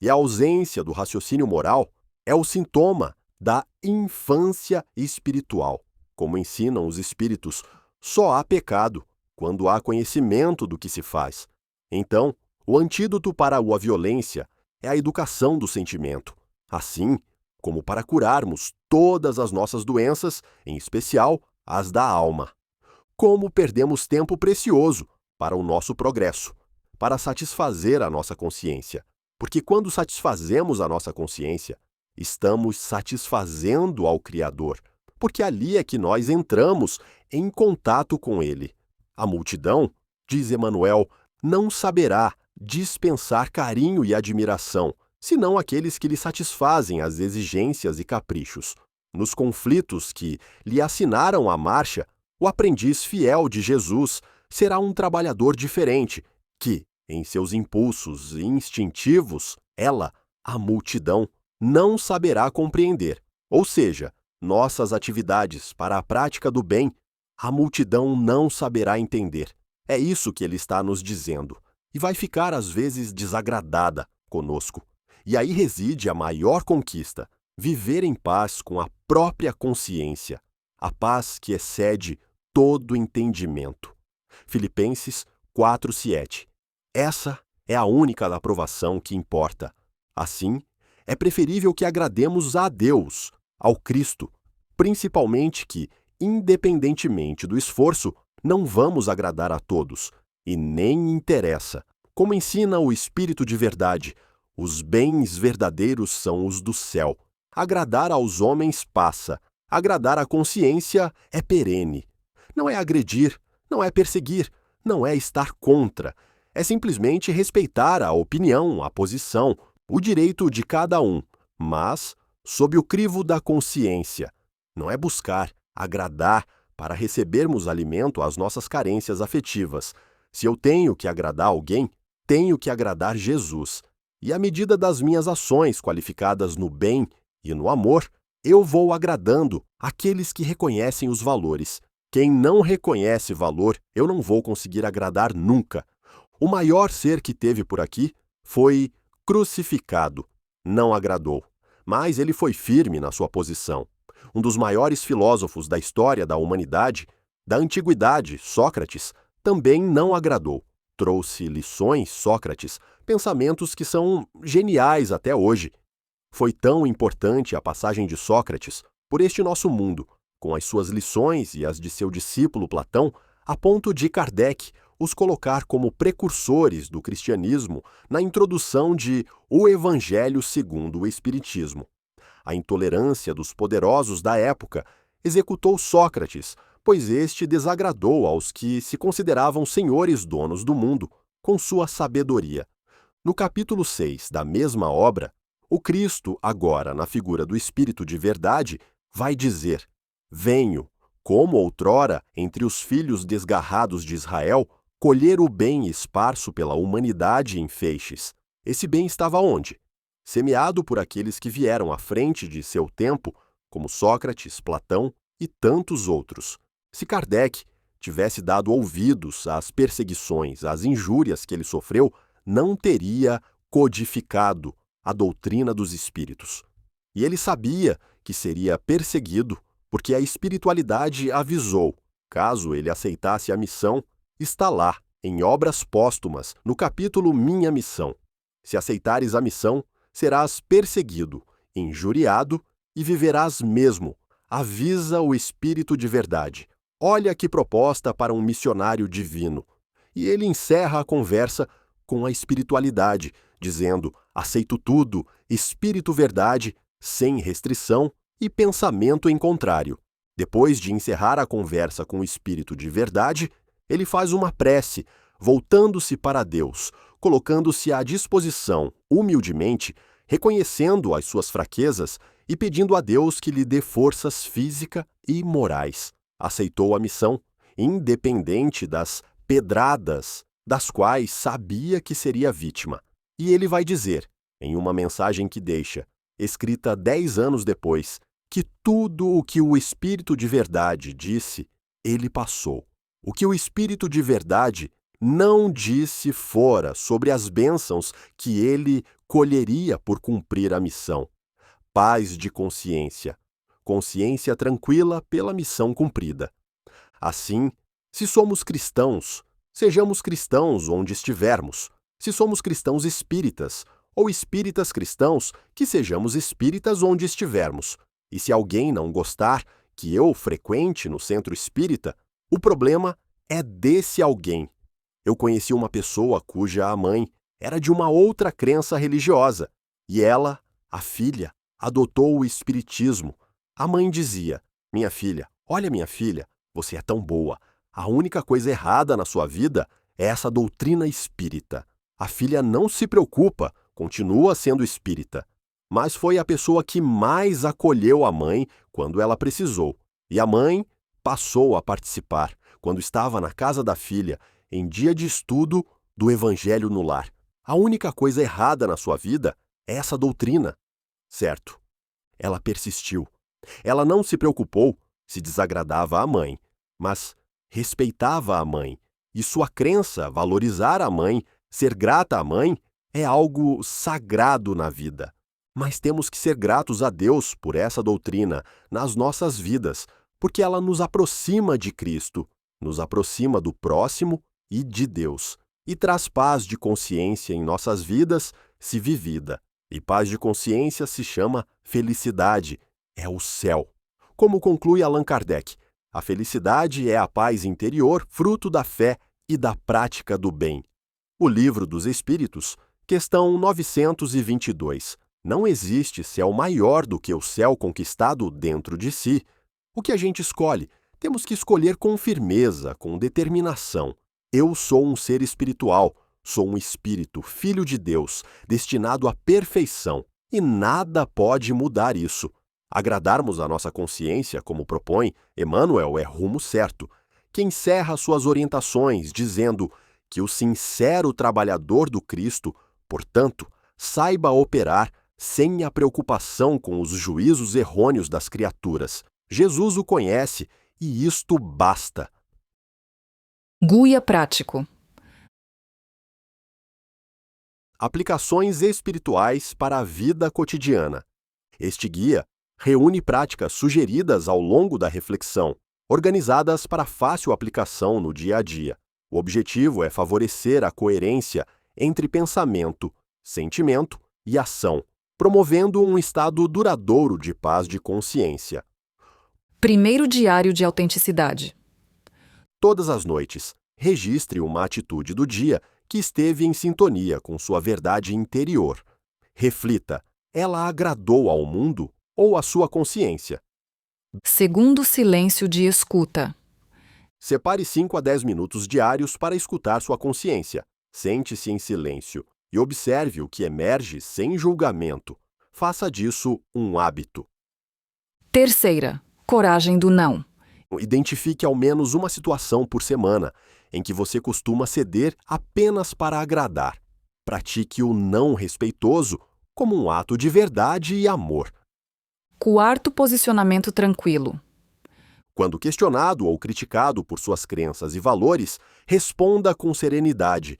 Speaker 2: E a ausência do raciocínio moral é o sintoma da infância espiritual. Como ensinam os espíritos, só há pecado quando há conhecimento do que se faz. Então, o antídoto para a violência é a educação do sentimento, assim como para curarmos todas as nossas doenças, em especial as da alma. Como perdemos tempo precioso para o nosso progresso, para satisfazer a nossa consciência. Porque quando satisfazemos a nossa consciência, estamos satisfazendo ao Criador, porque ali é que nós entramos em contato com Ele. A multidão, diz Emmanuel, não saberá dispensar carinho e admiração, senão aqueles que lhe satisfazem as exigências e caprichos. Nos conflitos que lhe assinaram a marcha, o aprendiz fiel de Jesus será um trabalhador diferente, que, em seus impulsos instintivos, ela, a multidão, não saberá compreender. Ou seja, nossas atividades para a prática do bem, a multidão não saberá entender. É isso que ele está nos dizendo. E vai ficar, às vezes, desagradada conosco. E aí reside a maior conquista: viver em paz com a própria consciência, a paz que excede todo entendimento. Filipenses 4:7. Essa é a única aprovação que importa. Assim, é preferível que agrademos a Deus, ao Cristo, principalmente que, independentemente do esforço, não vamos agradar a todos, e nem interessa. Como ensina o Espírito de verdade, os bens verdadeiros são os do céu. Agradar aos homens passa, agradar à consciência é perene. Não é agredir, não é perseguir, não é estar contra. É simplesmente respeitar a opinião, a posição, o direito de cada um, mas sob o crivo da consciência. Não é buscar agradar para recebermos alimento às nossas carências afetivas. Se eu tenho que agradar alguém, tenho que agradar Jesus. E à medida das minhas ações qualificadas no bem e no amor, eu vou agradando aqueles que reconhecem os valores. Quem não reconhece valor, eu não vou conseguir agradar nunca. O maior ser que teve por aqui foi crucificado. Não agradou, mas ele foi firme na sua posição. Um dos maiores filósofos da história da humanidade, da antiguidade, Sócrates, também não agradou. Trouxe lições, Sócrates, pensamentos que são geniais até hoje. Foi tão importante a passagem de Sócrates por este nosso mundo, com as suas lições e as de seu discípulo Platão, a ponto de Kardec os colocar como precursores do cristianismo na introdução de O Evangelho segundo o Espiritismo. A intolerância dos poderosos da época executou Sócrates, pois este desagradou aos que se consideravam senhores donos do mundo, com sua sabedoria. No capítulo 6 da mesma obra, o Cristo, agora na figura do Espírito de verdade, vai dizer: venho, como outrora, entre os filhos desgarrados de Israel, colher o bem esparso pela humanidade em feixes. Esse bem estava onde? Semeado por aqueles que vieram à frente de seu tempo, como Sócrates, Platão e tantos outros. Se Kardec tivesse dado ouvidos às perseguições, às injúrias que ele sofreu, não teria codificado a doutrina dos espíritos. E ele sabia que seria perseguido porque a espiritualidade avisou: caso ele aceitasse a missão, está lá, em Obras Póstumas, no capítulo Minha Missão. Se aceitares a missão, serás perseguido, injuriado e viverás mesmo, avisa o Espírito de verdade. Olha que proposta para um missionário divino. E ele encerra a conversa com a espiritualidade, dizendo: aceito tudo, Espírito verdade, sem restrição e pensamento em contrário. Depois de encerrar a conversa com o Espírito de verdade, ele faz uma prece, voltando-se para Deus, colocando-se à disposição, humildemente, reconhecendo as suas fraquezas e pedindo a Deus que lhe dê forças física e morais. Aceitou a missão, independente das pedradas das quais sabia que seria vítima. E ele vai dizer, em uma mensagem que deixa, escrita 10 anos depois, que tudo o que o Espírito de verdade disse, ele passou. O que o Espírito de verdade não disse fora sobre as bênçãos que ele colheria por cumprir a missão. Paz de consciência, consciência tranquila pela missão cumprida. Assim, se somos cristãos, sejamos cristãos onde estivermos. Se somos cristãos espíritas, ou espíritas cristãos, que sejamos espíritas onde estivermos. E se alguém não gostar que eu frequente no centro espírita, o problema é desse alguém. Eu conheci uma pessoa cuja mãe era de uma outra crença religiosa, e ela, a filha, adotou o espiritismo. A mãe dizia: minha filha, olha minha filha, você é tão boa. A única coisa errada na sua vida é essa doutrina espírita. A filha não se preocupa, continua sendo espírita. Mas foi a pessoa que mais acolheu a mãe quando ela precisou. E a mãe passou a participar, quando estava na casa da filha, em dia de estudo do Evangelho no lar. A única coisa errada na sua vida é essa doutrina. Certo. Ela persistiu. Ela não se preocupou se desagradava a mãe, mas respeitava a mãe. E sua crença, valorizar a mãe, ser grata à mãe, é algo sagrado na vida. Mas temos que ser gratos a Deus por essa doutrina nas nossas vidas, porque ela nos aproxima de Cristo, nos aproxima do próximo e de Deus, e traz paz de consciência em nossas vidas, se vivida. E paz de consciência se chama felicidade, é o céu. Como conclui Allan Kardec, a felicidade é a paz interior, fruto da fé e da prática do bem. O Livro dos Espíritos, questão 922. Não existe céu maior do que o céu conquistado dentro de si. O que a gente escolhe? Temos que escolher com firmeza, com determinação. Eu sou um ser espiritual, sou um espírito, filho de Deus, destinado à perfeição, e nada pode mudar isso. Agradarmos a nossa consciência, como propõe Emmanuel, é rumo certo, que encerra suas orientações dizendo que o sincero trabalhador do Cristo, portanto, saiba operar sem a preocupação com os juízos errôneos das criaturas. Jesus o conhece e isto basta.
Speaker 1: Guia prático.
Speaker 2: Aplicações espirituais para a vida cotidiana. Este guia reúne práticas sugeridas ao longo da reflexão, organizadas para fácil aplicação no dia a dia. O objetivo é favorecer a coerência entre pensamento, sentimento e ação, promovendo um estado duradouro de paz de consciência.
Speaker 1: Primeiro diário de autenticidade.
Speaker 2: Todas as noites, registre uma atitude do dia que esteve em sintonia com sua verdade interior. Reflita, ela agradou ao mundo ou à sua consciência?
Speaker 1: Segundo silêncio de escuta.
Speaker 2: Separe 5 a 10 minutos diários para escutar sua consciência. Sente-se em silêncio e observe o que emerge sem julgamento. Faça disso um hábito.
Speaker 1: Terceira, coragem do não.
Speaker 2: Identifique ao menos uma situação por semana em que você costuma ceder apenas para agradar. Pratique o não respeitoso como um ato de verdade e amor.
Speaker 1: Quarto posicionamento tranquilo.
Speaker 2: Quando questionado ou criticado por suas crenças e valores, responda com serenidade: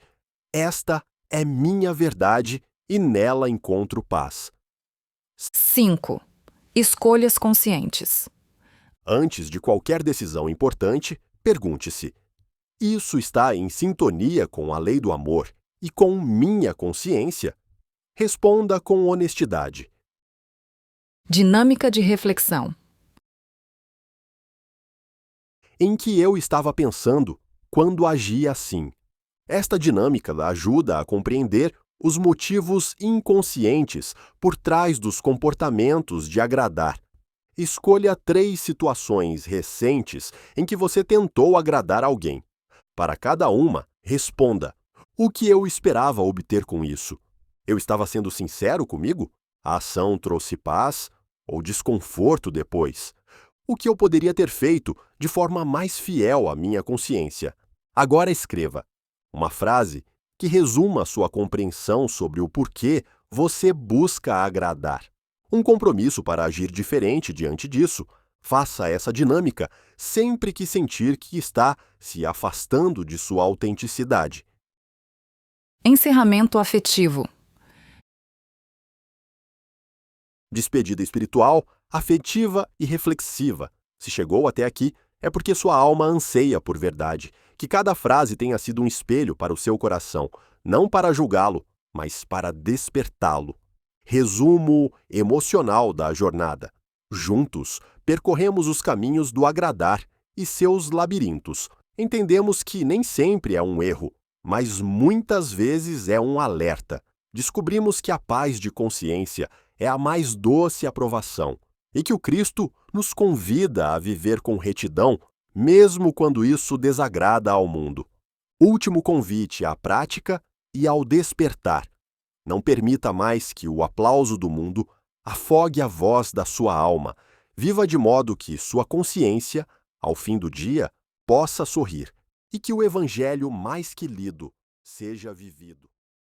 Speaker 2: esta é minha verdade e nela encontro paz.
Speaker 1: 5. Escolhas conscientes.
Speaker 2: Antes de qualquer decisão importante, Pergunte-se: isso está em sintonia com a lei do amor e com minha consciência? Responda com honestidade.
Speaker 1: Dinâmica de reflexão.
Speaker 2: Em que eu estava pensando quando agi assim? Esta dinâmica ajuda a compreender os motivos inconscientes por trás dos comportamentos de agradar. Escolha 3 situações recentes em que você tentou agradar alguém. Para cada uma, responda: o que eu esperava obter com isso? Eu estava sendo sincero comigo? A ação trouxe paz ou desconforto depois? O que eu poderia ter feito de forma mais fiel à minha consciência? Agora escreva uma frase que resuma sua compreensão sobre o porquê você busca agradar. Um compromisso para agir diferente diante disso. Faça essa dinâmica sempre que sentir que está se afastando de sua autenticidade.
Speaker 1: Encerramento afetivo.
Speaker 2: Despedida espiritual, afetiva e reflexiva. Se chegou até aqui, é porque sua alma anseia por verdade, que cada frase tenha sido um espelho para o seu coração, não para julgá-lo, mas para despertá-lo. Resumo emocional da jornada. Juntos, percorremos os caminhos do agradar e seus labirintos. Entendemos que nem sempre é um erro, mas muitas vezes é um alerta. Descobrimos que a paz de consciência é a mais doce aprovação e que o Cristo nos convida a viver com retidão, mesmo quando isso desagrada ao mundo. Último convite à prática e ao despertar. Não permita mais que o aplauso do mundo afogue a voz da sua alma. Viva de modo que sua consciência, ao fim do dia, possa sorrir e que o Evangelho mais que lido seja vivido.